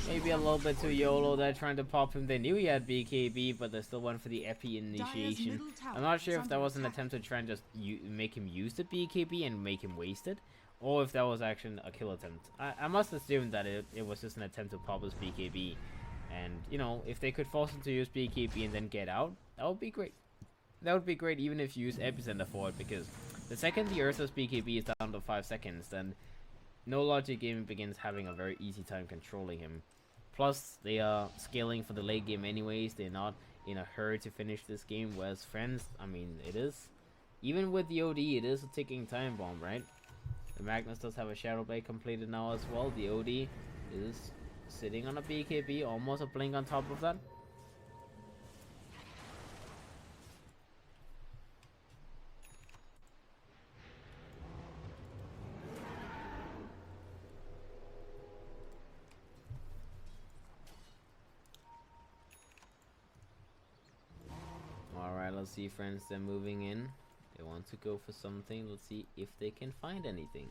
Maybe a little bit too YOLO there trying to pop him. They knew he had BKB, but they still went for the Epi initiation. I'm not sure if that was an attempt to try and just make him use the BKB and make him waste it, or if that was actually a kill attempt. I must assume that it was just an attempt to pop his BKB. And, you know, if they could force him to use BKB and then get out, that would be great. That would be great even if you use Epicenter for it, because the second the Ursa's BKB is down to 5 seconds, then No Logic Gaming begins having a very easy time controlling him. Plus, they are scaling for the late game anyways. They're not in a hurry to finish this game, whereas Friends, I mean, it is. Even with the OD, it is a ticking time bomb, right? The Magnus does have a Shadow Blade completed now as well. The OD is sitting on a BKB, almost a blink on top of that. Alright, let's see, Friends, they're moving in. They want to go for something. Let's see if they can find anything.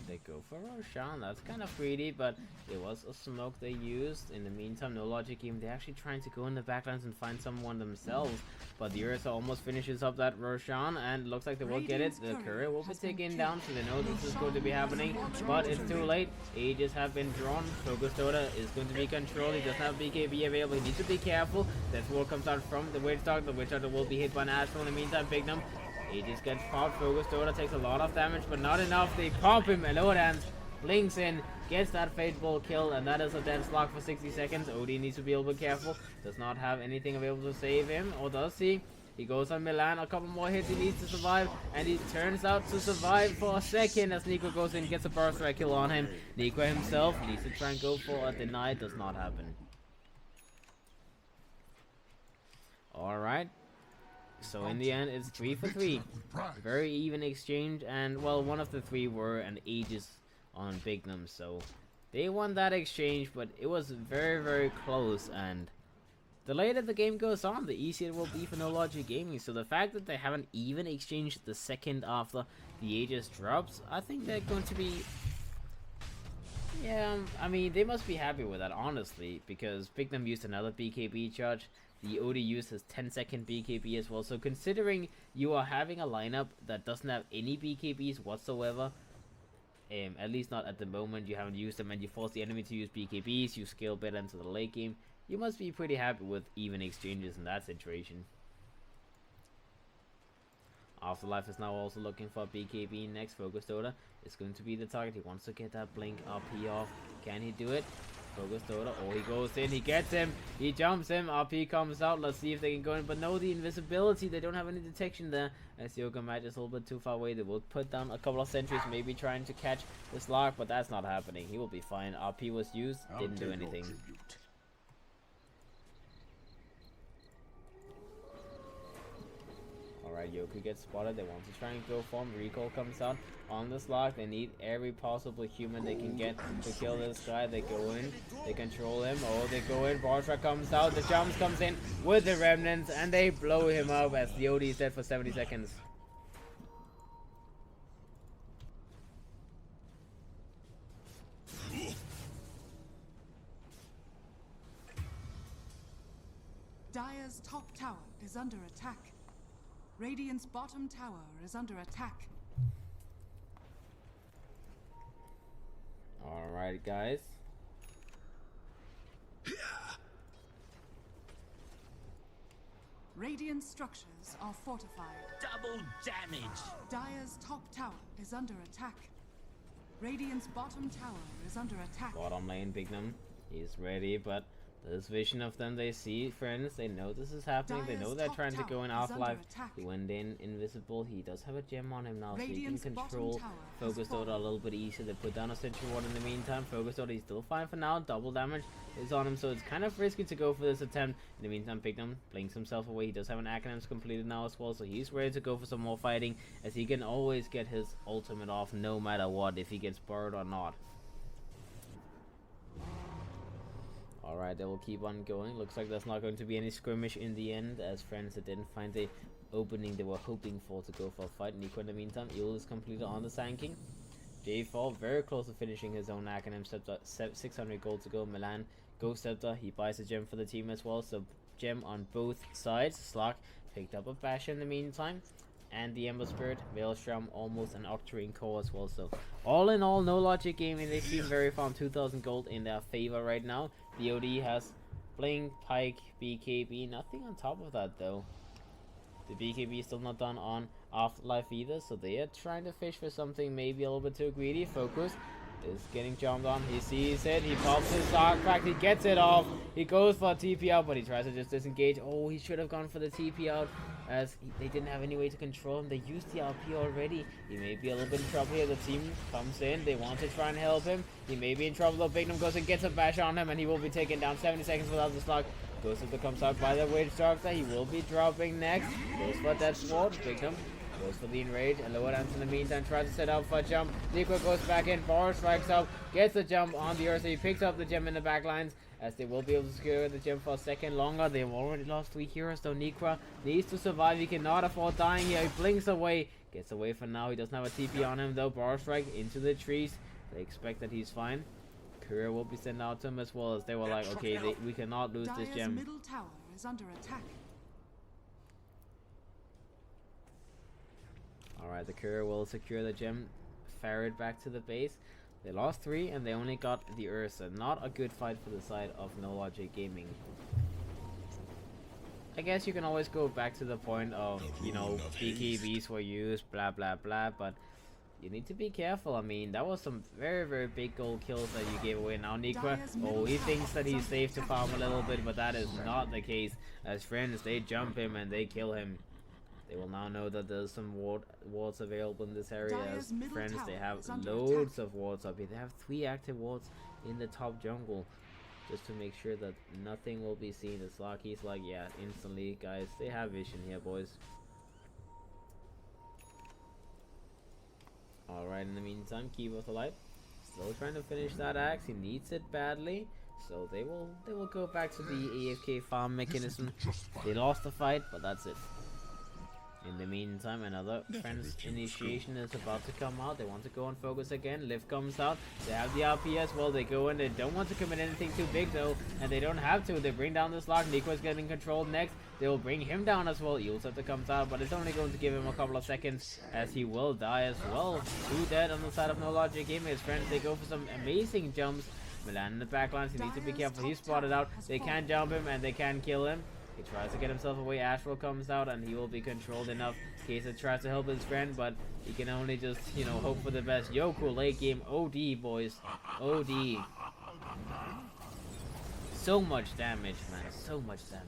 They go for Roshan. That's kind of greedy, but it was a smoke they used. In the meantime, No Logic Game, they're actually trying to go in the backlines and find someone themselves, but the Ursa almost finishes up that Roshan, and looks like they will get it. The courier will be taken down, so they know this is going to be happening, but it's too late. Ages have been drawn. Focus Dota is going to be controlled. He doesn't have BKB available. He needs to be careful. That's what comes out from the Witch Doctor. The Witch Doctor will be hit by an Astral. In the meantime, Bignum, Aegis gets popped. Focus Dota takes a lot of damage, but not enough. They pop him. Hello, dance. blinks in, gets that fateful kill, and that is a dead slug for 60 seconds. OD needs to be a little bit careful. Does not have anything available to save him, or does he? He goes on Milan, a couple more hits, he needs to survive, and he turns out to survive for a second as Nico goes in, gets a burst strike kill on him. Nico himself needs to try and go for a deny, does not happen. Alright, so in the end it's 3 for 3. Very even exchange, and well, one of the three were an Aegis on Bignum, so they won that exchange, but it was very, very close, and the later the game goes on, the easier it will be for No Logic Gaming. So the fact that they haven't even exchanged the second after the Aegis drops, I think they're going to be... Yeah, I mean, they must be happy with that, honestly, because Bignum used another BKB charge. The OD used his 10-second BKB as well. So considering you are having a lineup that doesn't have any BKBs whatsoever, at least not at the moment, you haven't used them, and you force the enemy to use BKBs, you scale better into the late game, you must be pretty happy with even exchanges in that situation. Afterlife is now also looking for BKB next. Prodota is going to be the target. He wants to get that blink RP off. Can he do it? Prodota, oh, he goes in, he gets him, he jumps him, RP comes out. Let's see if they can go in, but no, the invisibility, they don't have any detection there, as the Yoga match is a little bit too far away. They will put down a couple of sentries, maybe trying to catch this lock, but that's not happening. He will be fine. RP was used, didn't do anything. Alright, Yoku gets spotted. They want to try and go for him. Recall comes out on this lock. They need every possible human they can get to kill this guy. They go in. They control him. Oh, they go in. Bartra comes out. The jumps comes in with the remnants. And they blow him up as the OD is dead for 70 seconds. Dire's top tower is under attack. Radiant's bottom tower is under attack. Alright, guys. Radiant structures are fortified. Double damage. Dire's top tower is under attack. Radiant's bottom tower is under attack. Bottom lane, Bignum. He's ready, but this vision of them, they see friends, they know this is happening, they know they're trying to go in Afterlife. He went in invisible, he does have a gem on him now, so he can control Prodota a little bit easier. They put down a sentry ward in the meantime. Prodota, he's still fine for now, double damage is on him, so it's kind of risky to go for this attempt. In the meantime, Bignum blinks himself away. He does have an Acronyms completed now as well, so he's ready to go for some more fighting, as he can always get his ultimate off no matter what, if he gets borrowed or not. Alright, they will keep on going. Looks like there's not going to be any skirmish in the end, as friends that didn't find the opening they were hoping for to go for a fight. Nico in the meantime, Eel is completed on the Sand King. J4 very close to finishing his own Acronym Scepter, 600 gold to go. Milan Ghost Scepter, he buys a gem for the team as well, so gem on both sides. Slug picked up a bash in the meantime, and the Ember Spirit, Maelstrom, almost an Octarine core as well. So all in all, No Logic Gaming, they seem very farm, 2,000 gold in their favor right now. The OD has Blink, Pike, BKB, nothing on top of that though. The BKB is still not done on Afterlife either, so they are trying to fish for something maybe a little bit too greedy. Focus is getting jumped on, he sees it, he pops his Dark Pact, he gets it off, he goes for a TP out, but he tries to just disengage. Oh, he should have gone for the TP out, as they didn't have any way to control him. They used the RP already. He may be a little bit in trouble here. The team comes in, they want to try and help him. He may be in trouble though. Bignum goes and gets a bash on him, and he will be taken down 70 seconds without the slug. Ghost Scepter comes out by the Witch Doctor, he will be dropping next. Goes for that sword, Bignum goes for the enrage, and Lower Dance in the meantime tries to set up for a jump. Nico goes back in, Boris strikes up, gets a jump on the Ursa. He picks up the gem in the back lines, as they will be able to secure the gem for a second longer. They've already lost 3 heroes though. Nikra needs to survive, he cannot afford dying here. He blinks away, gets away for now. He doesn't have a TP on him though. Boris strike into the trees. They expect that he's fine. Courier will be sent out to him as well, as they were like, okay, we cannot lose this gem. Middle tower is under attack. Alright, the courier will secure the gem, ferret back to the base. They lost 3 and they only got the Ursa. Not a good fight for the side of No Logic Gaming. I guess you can always go back to the point of, you know, BKBs were used, blah blah blah, but you need to be careful. I mean, that was some very, very big gold kills that you gave away. Now Nikwa, oh, he thinks that he's safe to farm a little bit, but that is not the case. As friends, they jump him and they kill him. They will now know that there's some wards available in this area. As friends, they have loads of wards up here. They have 3 active wards in the top jungle, just to make sure that nothing will be seen. It's like he's like, yeah, instantly, guys, they have vision here, boys. Alright, in the meantime, keep us alive. Still trying to finish that axe. He needs it badly. So they will go back to the AFK farm mechanism. They lost the fight, but that's it. In the meantime, another friend's initiation is about to come out. They want to go and focus again. Liv comes out. They have the RP as well. They go in. They don't want to commit anything too big though, and they don't have to. They bring down this lock. Nico is getting controlled next. They will bring him down as well. Eulsetta comes out, but it's only going to give him a couple of seconds as he will die as well. 2 dead on the side of No Logic Gaming. His friends, they go for some amazing jumps. Milan in the backlines. He needs to be careful. He's spotted out. They can't jump him and they can kill him. He tries to get himself away. Astral comes out and he will be controlled enough. Kesa tries to help his friend, but he can only just, you know, hope for the best. Yoku late game. OD, boys. OD. So much damage, man. So much damage.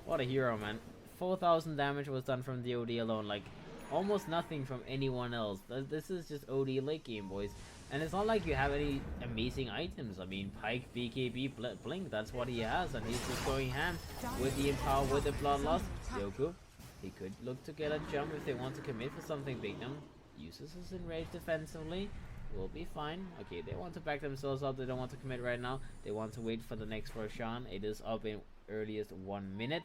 What a hero, man. 4,000 damage was done from the OD alone. Like, almost nothing from anyone else. This is just OD late game, boys. And it's not like you have any amazing items. I mean, Pike, BKB, Blink, that's what he has. And he's just going ham with the Empower, with the Bloodlust. Yoku, he could look to get a jump if they want to commit for something big. Now, uses his enrage defensively. Will be fine. Okay, they want to back themselves up. They don't want to commit right now. They want to wait for the next Roshan. It is up in earliest 1 minute.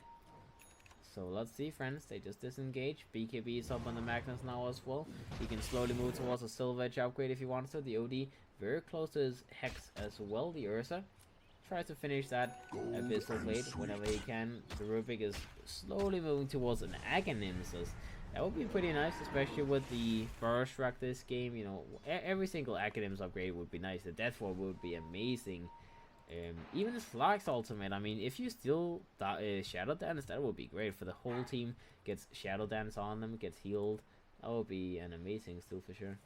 So let's see, friends. They just disengage. BKB is up on the Magnus now as well. He can slowly move towards a Silver Edge upgrade if he wants to. The OD very close to his Hex as well. The Ursa tries to finish that Abyssal Blade whenever he can. The Rubik is slowly moving towards an Aghanims. That would be pretty nice, especially with the Burst Rack this game. You know, every single Aghanims upgrade would be nice. The Death Ward would be amazing. Even the Slag's ultimate, I mean, if you still Shadow Dance, that would be great for the whole team. Gets Shadow Dance on them, gets healed. That would be an amazing steal for sure.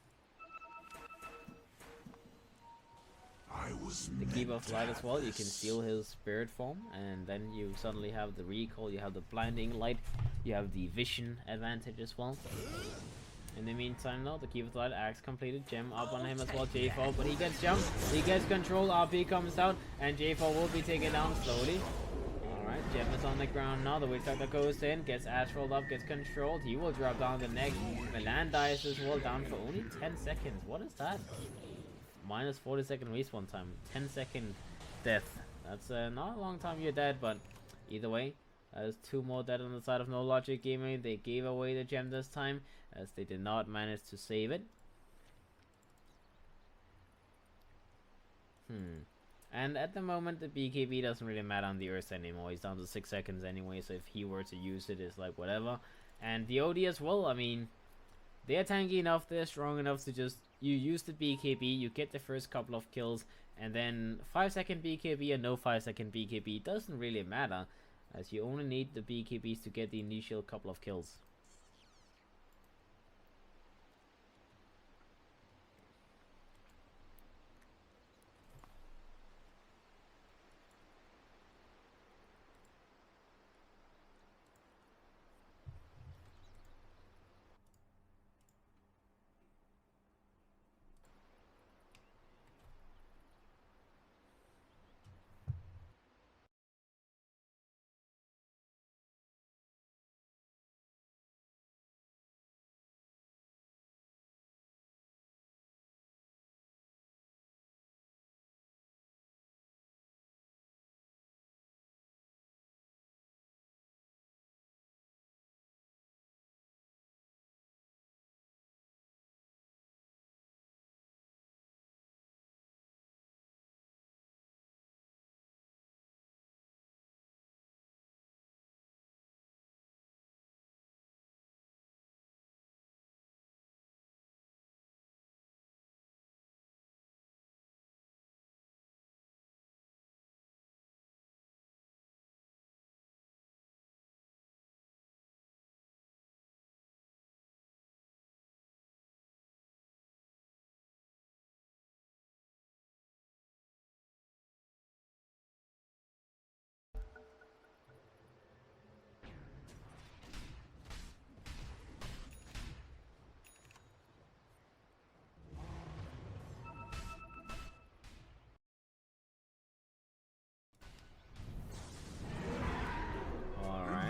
The Keeper of Light as well, you can steal his spirit form, and then you suddenly have the recall, you have the blinding light, you have the vision advantage as well. In the meantime, though, the Keeper of Light axe completed. Gem up on him as well. J4, but he gets jumped. He gets control. RP comes out, and J4 will be taken down slowly. Alright, Gem is on the ground now. The Witch Doctor goes in, gets Astral up, gets controlled. He will drop down the next. Milan dies as well, down for only 10 seconds. What is that? Minus 40-second respawn time. 10-second death. That's not a long time you're dead, but either way. There's 2 more dead on the side of No Logic Gaming. They gave away the gem this time, as they did not manage to save it. And at the moment, the BKB doesn't really matter on the Ursa anymore. He's down to 6 seconds anyway, so if he were to use it, it's like whatever. And the OD as well, I mean, they're tanky enough, they're strong enough to just, you use the BKB, you get the first couple of kills, and then 5-second BKB and no 5-second BKB doesn't really matter, as you only need the BKBs to get the initial couple of kills.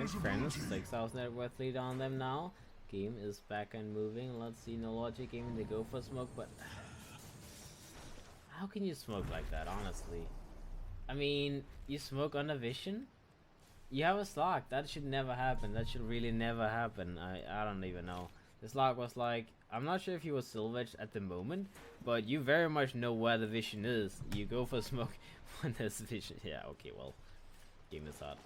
Alright, friends, 6,000 net worth lead on them now. Game is back and moving. Let's see, no logic game. They go for smoke, but how can you smoke like that, honestly? I mean, you smoke under vision? You have a slog. That should never happen. That should really never happen. I don't even know. The slog was like, I'm not sure if he was silver-edged at the moment, but you very much know where the vision is. You go for smoke when there's vision. Yeah, okay, well, game is hard.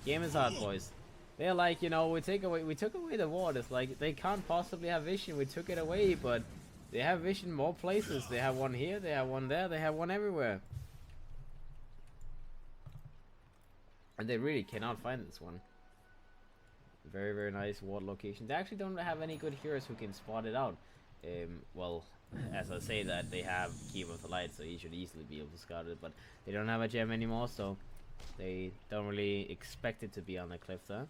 Game is hard, boys. They're like, you know, we took away the ward. It's like they can't possibly have vision. We took it away, but they have vision more places. They have one here, they have one there, they have one everywhere. And they really cannot find this one. Very, very nice ward location. They actually don't have any good heroes who can spot it out. Well, as I say that, they have Keeper of the Light, so he should easily be able to scout it, but they don't have a gem anymore, so they don't really expect it to be on the cliff there.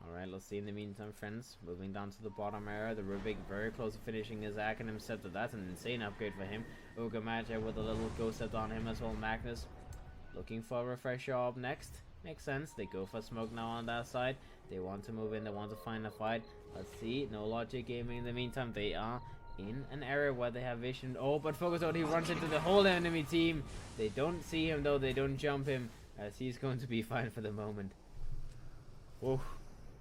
Alright, let's see in the meantime, friends. Moving down to the bottom area, the Rubik very close to finishing his acronym set, so that's an insane upgrade for him. Ogre Magic with a little ghost set on him as well. Magnus looking for a refresher up next. Makes sense. They go for smoke now on that side. They want to move in, they want to find a fight. Let's see, no logic gaming in the meantime. They are in an area where they have vision. Oh, but focus on, he runs into the whole enemy team. They don't see him though, they don't jump him, as he's going to be fine for the moment. Whoa,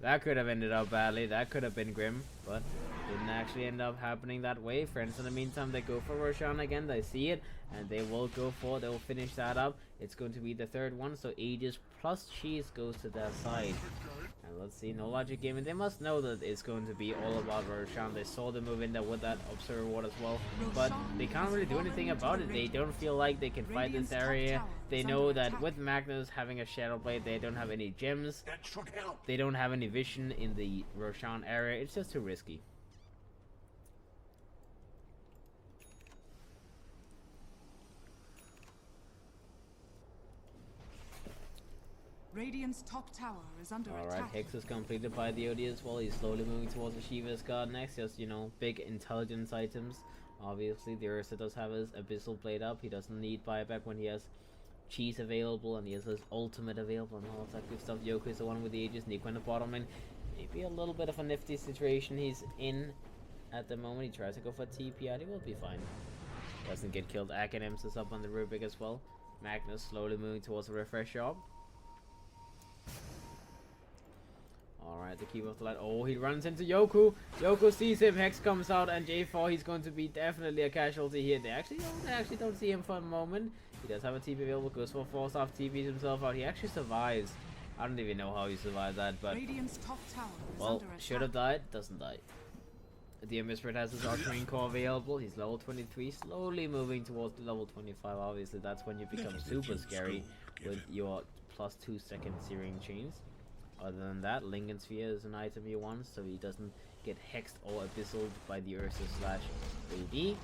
that could have ended up badly. That could have been grim, but didn't actually end up happening that way. Friends, in the meantime, they go for Roshan again. They see it, and they will go for it. They will finish that up. It's going to be the third one, so Aegis plus Cheese goes to their side. And let's see, no logic gaming. They must know that it's going to be all about Roshan. They saw the move in there with that Observer Ward as well, but they can't really do anything about it. They don't feel like they can fight this area. They know that with Magnus having a Shadow Blade, they don't have any gems. They don't have any vision in the Roshan area. It's just too risky. Radiant's top tower is under Alright, attack. Hex is completed by the OD as well. He's slowly moving towards the Shiva's guard next. Just, you know, big intelligence items. Obviously, the Ursa does have his Abyssal Blade up. He doesn't need buyback when he has Cheese available and he has his ultimate available and all of that good stuff. Yoko is the one with the Aegis. Nico in the bottom lane. Maybe a little bit of a nifty situation he's in at the moment. He tries to go for TP out. He will be fine. Doesn't get killed. Akanems is up on the Rubik as well. Magnus slowly moving towards the refresh shop. Alright, the Keeper of the Light. Oh, he runs into Yoku. Yoku sees him. Hex comes out, and J4, he's going to be definitely a casualty here. They actually don't see him for a moment. He does have a TP available. Goes for force off. TPs himself out. He actually survives. I don't even know how he survived that, but Radiant's top tower is well, under attack. should have died. Doesn't die. The Emissary has his Arcane Core available. He's level 23, slowly moving towards the level 25. Obviously, that's when you become super scary with your +2 second searing chains. Other than that, Lincoln Sphere is an item you want, so he doesn't get hexed or abyssaled by the Ursa / AD.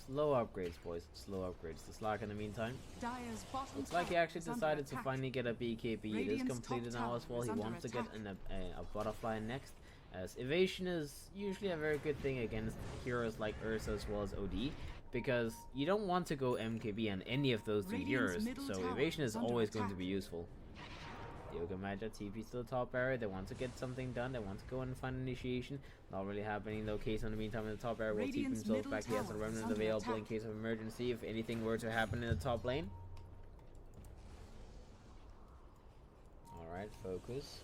Slow upgrades, boys. Slow upgrades. The Slark in the meantime. Dire's bottom Looks like he tower actually is under decided to attack. finally get a BKB. It is Radiant's completed top now as tower well. is He under wants to get attack. a butterfly next, as evasion is usually a very good thing against heroes like Ursa as well as OD, because you don't want to go MKB on any of those two Radiant's heroes, middle so tower evasion is is under always going to attack. be useful. Yoga Magic TP to the top area. They want to get something done. They want to go and find initiation. Not really happening though. Case in the meantime in the top area will keep Radiant's himself middle back. He has a tower is remnant under available in attack. case of emergency if anything were to happen in the top lane. Alright, focus.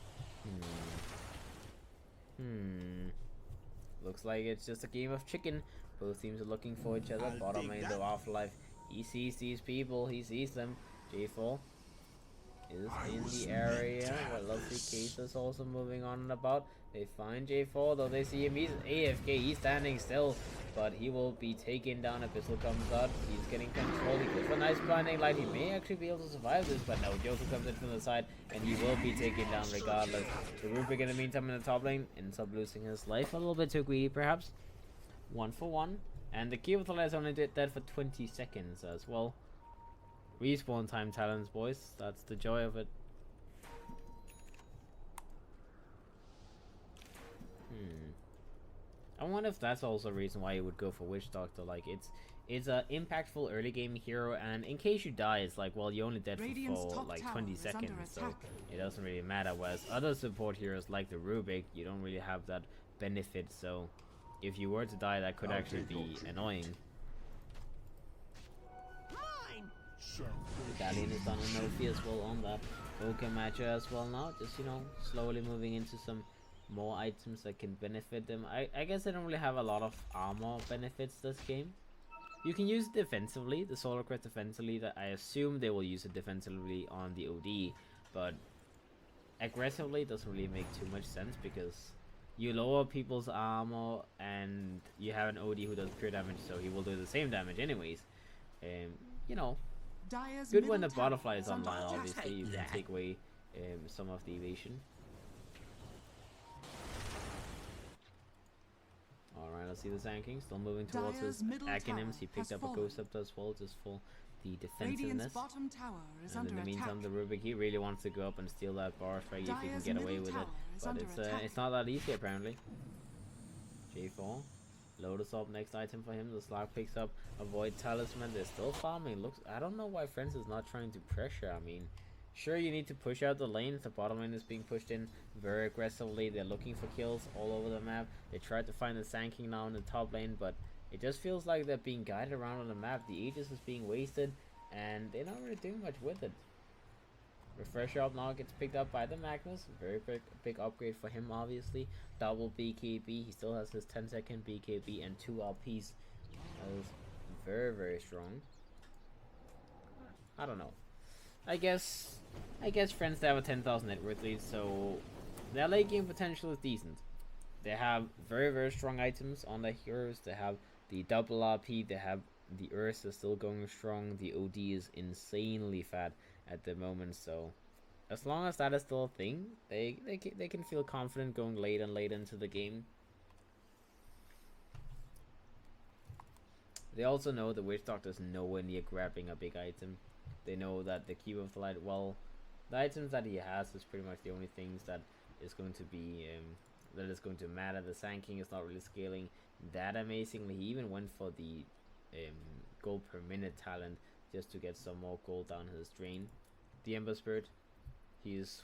Looks like it's just a game of chicken. Both teams are looking for each other. Bottom lane though, Afterlife. He sees these people. He sees them. J4 is in the area. Well, lovely Case is also moving on and about. They find J4 though. They see him. He's AFK. He's standing still, but he will be taken down. Abyssal comes out. He's getting control. He goes for a nice blinding light. He may actually be able to survive this, but no. Joker comes in from the side, and he will be taken down regardless. The Rubik in the meantime in the top lane ends up losing his life a little bit too greedy, perhaps. 1 for 1, and the Keeper of the Light only did that for 20 seconds as well. Respawn time talents, boys. That's the joy of it. I wonder if that's also a reason why you would go for Witch Doctor. Like, it's a impactful early game hero, and in case you die, it's like, well, you only dead for like 20 seconds, so it doesn't really matter. Whereas other support heroes like the Rubik, you don't really have that benefit, so if you were to die, that could actually be annoying. The Galleon is done a no fee as well on that Oka matcher as well now, just, you know, slowly moving into some more items that can benefit them. I guess I don't really have a lot of armor benefits this game. You can use it defensively, the Solar Crest defensively, that I assume they will use it defensively on the OD, but aggressively doesn't really make too much sense because you lower people's armor and you have an OD who does pure damage, so he will do the same damage anyways. You know, good when the butterfly is online, obviously. You can take away some of the evasion. Alright, let's see the Sand King still moving towards his Acronyms. He picked up a Ghost Scepter as well, just for the defensiveness. And in the meantime, the Rubik, he really wants to go up and steal that bar strike if he can get away with it. But it's not that easy apparently. J4. Lotus up, next item for him. The Slug picks up a Void Talisman. They're still farming. Looks, I don't know why F.R.I.E.N.D.S is not trying to pressure. I mean, sure, you need to push out the lanes. The bottom lane is being pushed in very aggressively. They're looking for kills all over the map. They tried to find the Sand King now in the top lane, but it just feels like they're being guided around on the map. The Aegis is being wasted, and they're not really doing much with it. Refresher up now gets picked up by the Magnus. Very big upgrade for him, obviously. Double BKB. He still has his 10-second BKB and 2 LPs. That is very strong. I don't know. I guess F.R.I.E.N.D.S have a 10,000 net worth lead, so their late game potential is decent. They have very strong items on their heroes. They have the double RP. They have the Ursa still going strong. The OD is insanely fat at the moment, so as long as that is still a thing, they can feel confident going late and late into the game. They also know the Witch Doctor is nowhere near grabbing a big item. They know that the Keeper of the Light, well, the items that he has is pretty much the only things that is going to be that is going to matter. The Sand King is not really scaling that amazingly. He even went for the gold per minute talent just to get some more gold down his drain. The Ember Spirit, he's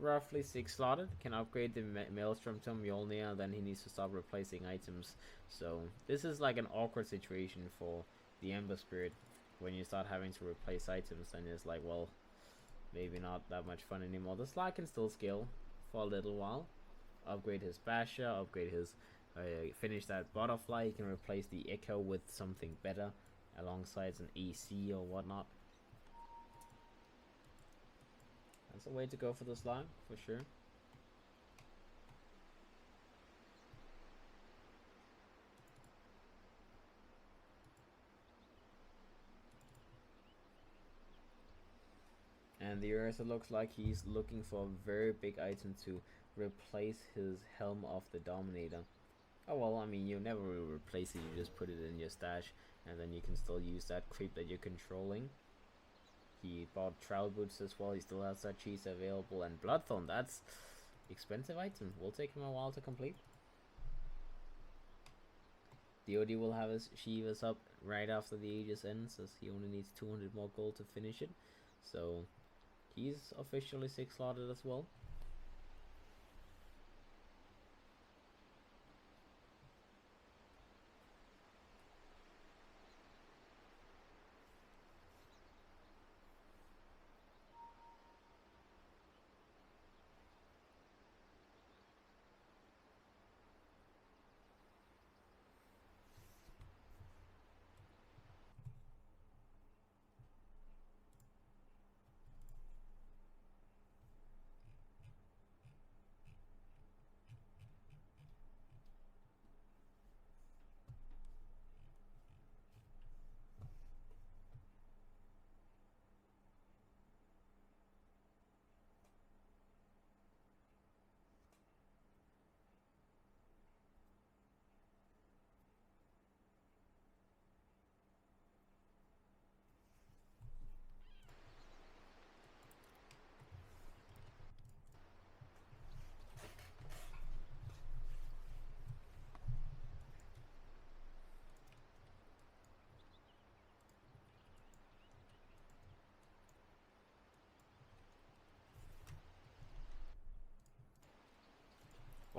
roughly 6 slotted, can upgrade the Maelstrom to Mjolnir, and then he needs to stop replacing items. So this is like an awkward situation for the Ember Spirit when you start having to replace items, and it's like, well, maybe not that much fun anymore. The Slug can still scale for a little while, upgrade his Basher, upgrade his finish that Butterfly. He can replace the Echo with something better alongside an AC or whatnot. That's a way to go for the Slug, for sure. And the Ursa looks like he's looking for a very big item to replace his Helm of the Dominator. Oh well, I mean, you never really replace it, you just put it in your stash, and then you can still use that creep that you're controlling. He bought Trowel Boots as well, he still has that cheese available, and Bloodthorn, that's expensive item, will take him a while to complete. The OD will have his Shivas up right after the Aegis ends, as he only needs 200 more gold to finish it. So he's officially 6 slotted as well.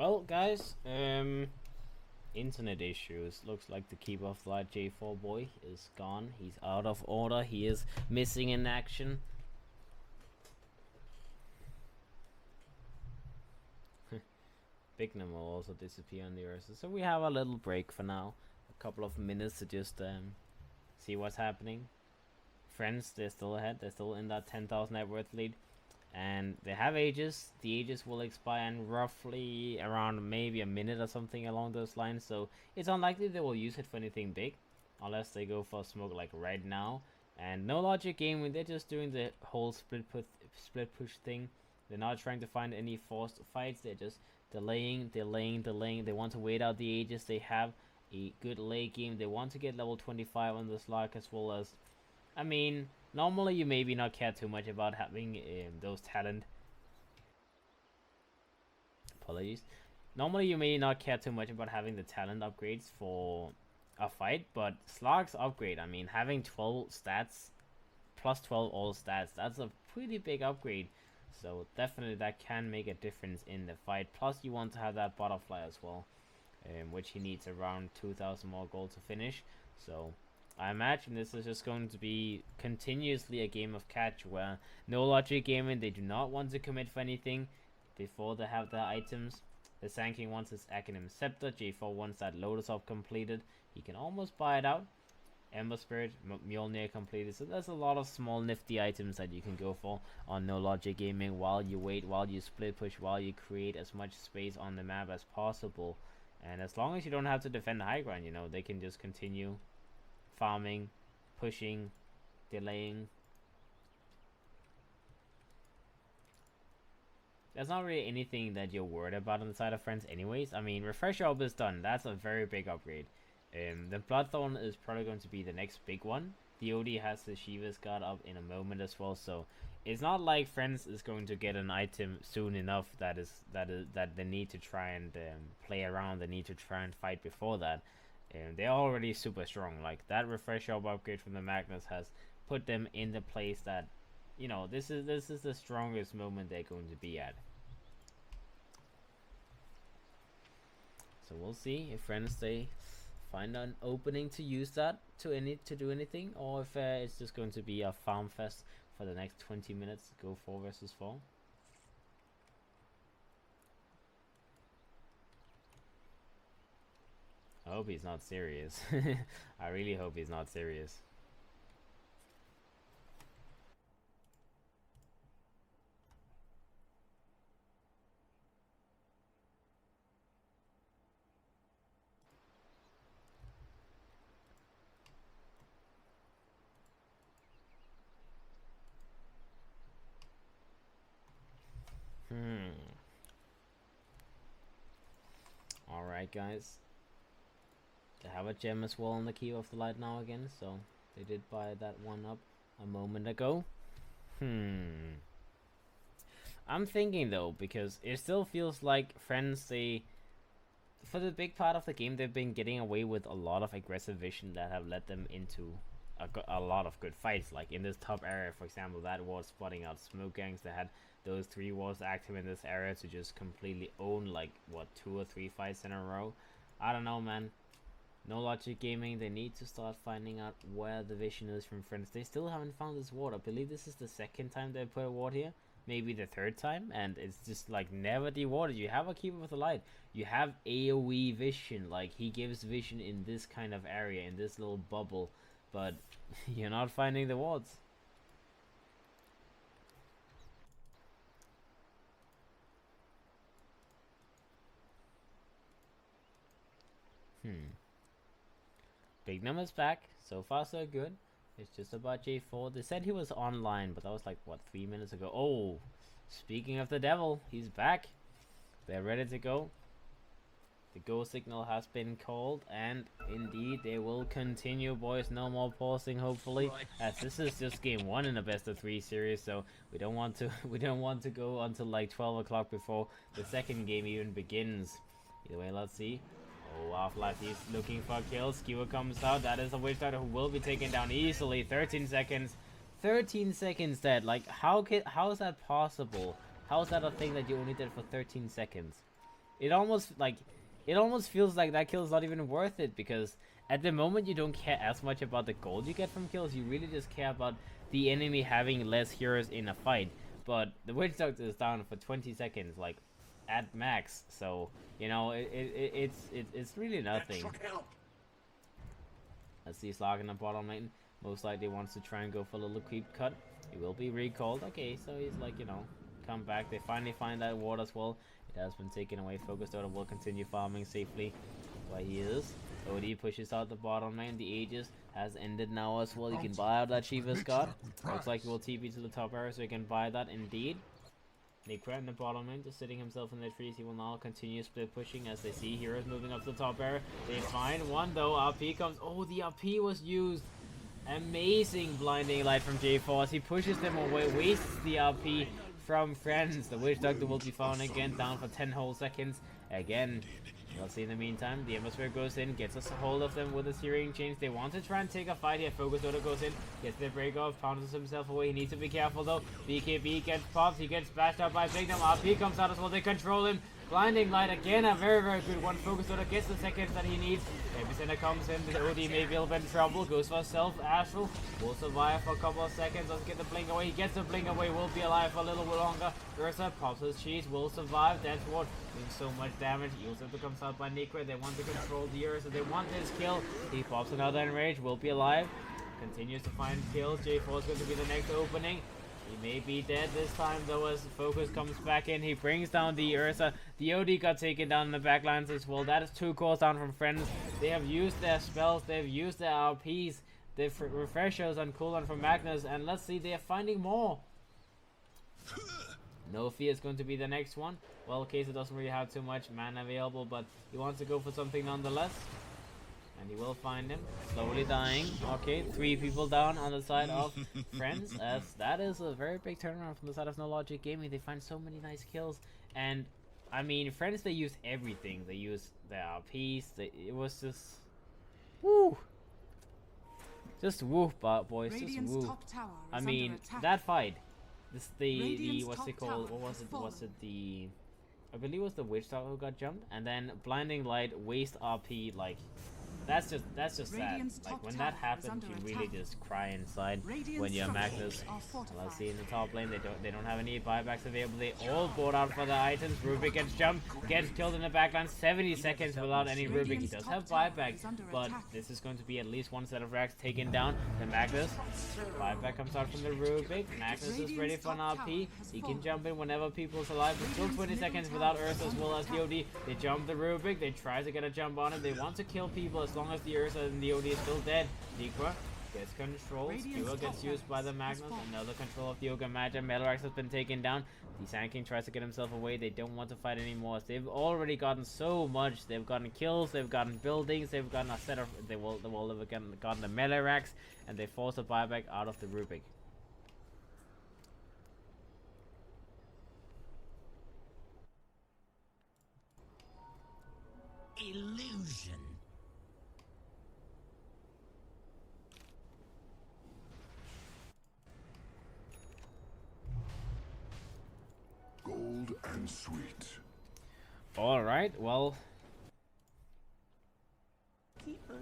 Well, guys, internet issues. Looks like the keeper of the light J4 boy is gone. He's out of order. He is missing in action. Bignum will also disappear on the earth. So we have a little break for now. A couple of minutes to just see what's happening. Friends, they're still ahead. They're still in that 10,000 net worth lead. And they have ages. The ages will expire in roughly around maybe a minute or something along those lines. So it's unlikely they will use it for anything big. Unless they go for a smoke like right now. And no logic gaming. They're just doing the whole split push thing. They're not trying to find any forced fights. They're just delaying. They want to wait out the ages. They have a good late game. They want to get level 25 on the slot, as well as, I mean, normally you maybe not care too much about having those talent. Apologies. Normally you may not care too much about having the talent upgrades for a fight, but Slog's upgrade, I mean, having 12 stats, plus 12 all stats, that's a pretty big upgrade. So definitely that can make a difference in the fight. Plus you want to have that butterfly as well, which he needs around 2,000 more gold to finish. So I imagine this is just going to be continuously a game of catch where no logic gaming, they do not want to commit for anything before they have their items. The Sand King wants his Acronym Scepter, J4 wants that Lotus Orb completed. He can almost buy it out. Ember Spirit, Mjolnir completed. So there's a lot of small nifty items that you can go for on No Logic Gaming while you wait, while you split push, while you create as much space on the map as possible. And as long as you don't have to defend the high ground, you know, they can just continue farming, pushing, delaying. There's not really anything that you're worried about on the side of Friends anyways. I mean, Refresh Orb is done. That's a very big upgrade. The Bloodthorn is probably going to be the next big one. The OD has the Shiva's Guard up in a moment as well, so it's not like Friends is going to get an item soon enough that they need to try and play around. They need to try and fight before that. They're already super strong. Like that Refresh Orb upgrade from the Magnus has put them in the place that, you know, this is the strongest moment they're going to be at. So we'll see if Friends they find an opening to use that to do anything, or if it's just going to be a farm fest for the next 20 minutes. Go 4 versus 4. I hope he's not serious. I really hope he's not serious. Alright guys, they have a gem as well on the Key of the Light now again, so they did buy that one up a moment ago. I'm thinking though, because it still feels like Friends, they, for the big part of the game, they've been getting away with a lot of aggressive vision that have led them into a lot of good fights. Like in this top area, for example, that was spotting out smoke gangs. They had those 3 walls active in this area to just completely own like what 2 or 3 fights in a row. I don't know, man. No Logic Gaming, they need to start finding out where the vision is from Friends. They still haven't found this ward. I believe this is the 2nd time they put a ward here, maybe the 3rd time, and it's just like never dewarded. You have a Keeper with the Light, you have AoE vision, like he gives vision in this kind of area, in this little bubble, but you're not finding the wards. Big numbers back. So far so good. It's just about J4. They said he was online, but that was like, what, 3 minutes ago? Oh, speaking of the devil, he's back. They're ready to go. The go signal has been called, and indeed they will continue, boys. No more pausing, hopefully, as this is just game 1 in a best of 3 series. So we don't want to go until like 12 o'clock before the 2nd game even begins. Either way, let's see. Oh, Afterlife, he's looking for a kill. Skewer comes out. That is a Witch Doctor who will be taken down easily. 13 seconds. 13 seconds dead. Like, how is that possible? How is that a thing that you only did for 13 seconds? it almost feels like that kill is not even worth it, because at the moment you don't care as much about the gold you get from kills. You really just care about the enemy having less heroes in a fight. But the Witch Doctor is down for 20 seconds, like at max. So you know it's really nothing. Let's see Slark in the bottom lane. Most likely wants to try and go for a little creep cut. He will be recalled. Okay, so he's like, you know, come back. They finally find that ward as well. It has been taken away. Prodota will continue farming safely. That's why he is. OD pushes out the bottom lane. The Aegis has ended now as well. You can buy out that Shiva Scott. Looks like he will TP to the top area, so you can buy that indeed. Necra in the bottom lane, just sitting himself in the trees. He will now continue split pushing as they see heroes moving up to the top area. They find one though. RP comes. Oh, the RP was used. Amazing blinding light from J-Force. He pushes them away, wastes the RP from F.R.I.E.N.D.S. The Witch Doctor will be found again, down for 10 whole seconds. Again, we'll see in the meantime. The Emissary goes in, gets us a hold of them with a searing change. They want to try and take a fight here. Prodota goes in, gets the break off, pounds himself away. He needs to be careful though. BKB gets popped, he gets bashed out by Big Dom. RP comes out as well, they control him. Blinding light again, a very good one. Prodota gets the seconds that he needs. Epicenter comes in, the OD may be a little bit in trouble, goes for self. Astral will survive for a couple of seconds, doesn't get the blink away. He gets the blink away, will be alive for a little bit longer. Ursa pops his cheese, will survive. That's what doing so much damage. Ursa comes out by Necra. They want to control the Ursa, they want this kill. He pops another enrage, will be alive. Continues to find kills. J4 is going to be the next opening. He may be dead this time though, as the focus comes back in. He brings down the Ursa. The OD got taken down in the backlines as well. That is 2 cores down from F.R.I.E.N.D.S. They have used their spells, they've used their RPs, the refreshers on cooldown from Magnus, and let's see, they are finding more. No Fear is going to be the next one. Well, Kaiser doesn't really have too much mana available, but he wants to go for something nonetheless. And he will find him. Slowly dying. Okay, 3 people down on the side of F.R.I.E.N.D.S. As that is a very big turnaround from the side of No Logic Gaming. They find so many nice kills. And, I mean, F.R.I.E.N.D.S, they used everything. They used their RPs. It was just... Woo! Just woo, boys. Just woo. I mean, that fight. This what's it called? What was it? Was it the... I believe it was the Witch Doctor who got jumped. And then Blinding Light, waste RP, like... That's just sad. Like when that happens, you really just cry inside when you're Magnus. Let's see in the top lane, they don't have any buybacks available. They all bought out for the items. Rubik gets jumped, gets killed in the backline. 70 seconds without any Rubik. He does have buybacks, but this is going to be at least one set of racks taken down. The Magnus buyback comes out from the Rubik. Magnus is ready for an RP. He can jump in whenever people's alive. But still 20 seconds without Earth as well as the OD. They jump the Rubik. They try to get a jump on him. They want to kill people as long as the Ursa and the OD is still dead. Necra gets control. Skewer gets used by the Magnus. Another control of the Yoga Magic. Melrax has been taken down. The Sand King tries to get himself away. They don't want to fight anymore. They've already gotten so much. They've gotten kills. They've gotten buildings. They've gotten a set of... They will have gotten the Melrax. And they force a buyback out of the Rubik. Illusion. Gold and sweet. Alright, well... Keepers.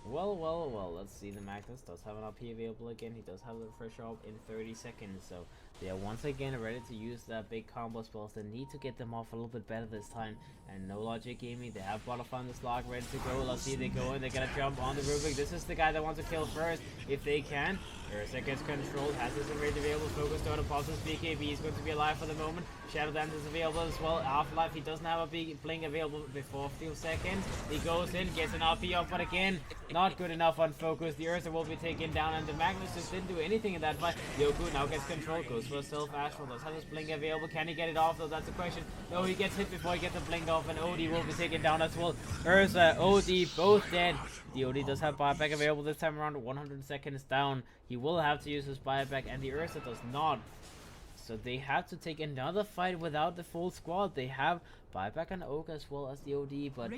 Well, let's see. The Magnus does have an RP available again. He does have the fresh up in 30 seconds, so they are once again ready to use that big combo spells. They need to get them off a little bit better this time. And No Logic Gaming, they have Butterfly on the slog ready to go. Let's see, they go in, they're gonna jump on the Rubik. This is the guy that wants to kill first, if they can. Ursa gets controlled, has his enrage available, focused on a pulses. BKB is going to be alive for the moment. Shadow Dance is available as well. Afterlife, he doesn't have a big blink available before a few seconds. He goes in, gets an RP up, but again, not good enough on focus. The Ursa will be taken down, and the Magnus just didn't do anything in that fight. Yoku now gets control, goes for a self. Astral does have his blink available. Can he get it off though? That's the question. No, he gets hit before he gets the blink off, and OD will be taken down as well. Ursa, OD, both dead. The OD does have buyback available this time around. 100 seconds down. He will have to use his buyback, and the Ursa does not So they have to take another fight without the full squad. They have buyback and Oak as well as the OD, but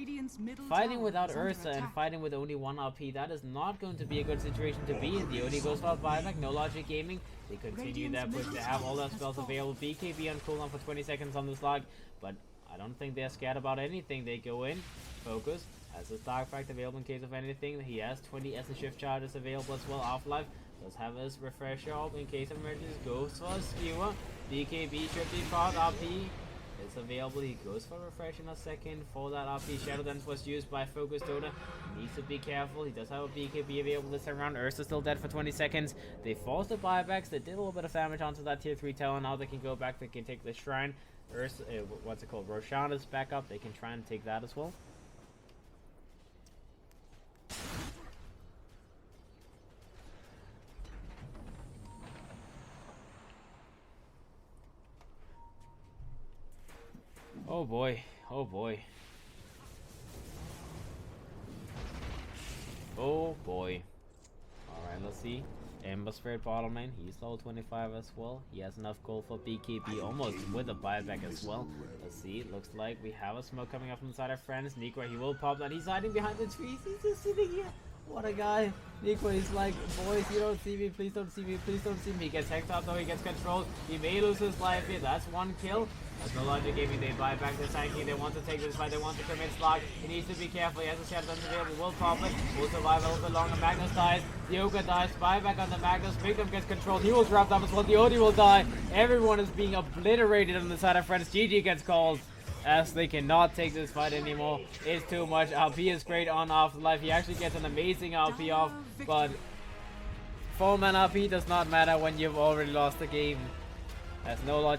fighting without Ursa and fighting with only one RP, that is not going to be a good situation to be in. The OD goes for buyback, no logic gaming. They continue their push. They have all their spells available. BKB on cooldown for 20 seconds on the slug, but I don't think they're scared about anything. They go in, focus, has his Dark Fact available in case of anything. He has 20 Essence Shift Charges available as well. Afterlife does have his refresher up in case of emergencies. Goes for a skewer. BKB should be caught. RP is available. He goes for refresh in a second for that RP. Shadow Dance was used by Focus Dota. Needs to be careful. He does have a BKB available this time around. Ursa still dead for 20 seconds. They forced the buybacks. They did a little bit of damage onto that tier 3 tower. Now they can go back. They can take the shrine. Ursa, what's it called? Roshan is back up. They can try and take that as well. Oh boy, oh boy. Oh boy. Alright, let's see. Ember Spirit bottom lane, he's level 25 as well. He has enough gold for BKB, almost with a buyback as well. Let's see, it looks like we have a smoke coming up from the side of Friends. Nico, he will pop that. He's hiding behind the trees. He's just sitting here. What a guy. Nico is like, boys, you don't see me, please don't see me, please don't see me. He gets hecked up though, he gets controlled. He may lose his life here. That's one kill. That's no logic gaming. They buy back the tanky. They want to take this fight. They want to commit slog. He needs to be careful. He has a Shadow Dance available. Will pop it. Will survive a little bit longer. Magnus dies. Yoga dies. Buyback on the Magnus. Victim gets controlled. He was wrapped up as well. The OD will die. Everyone is being obliterated on the side of Friends. GG gets called, as they cannot take this fight anymore. It's too much. RP is great on Afterlife. He actually gets an amazing RP off, but 4-man RP does not matter when you've already lost the game. There's no logic.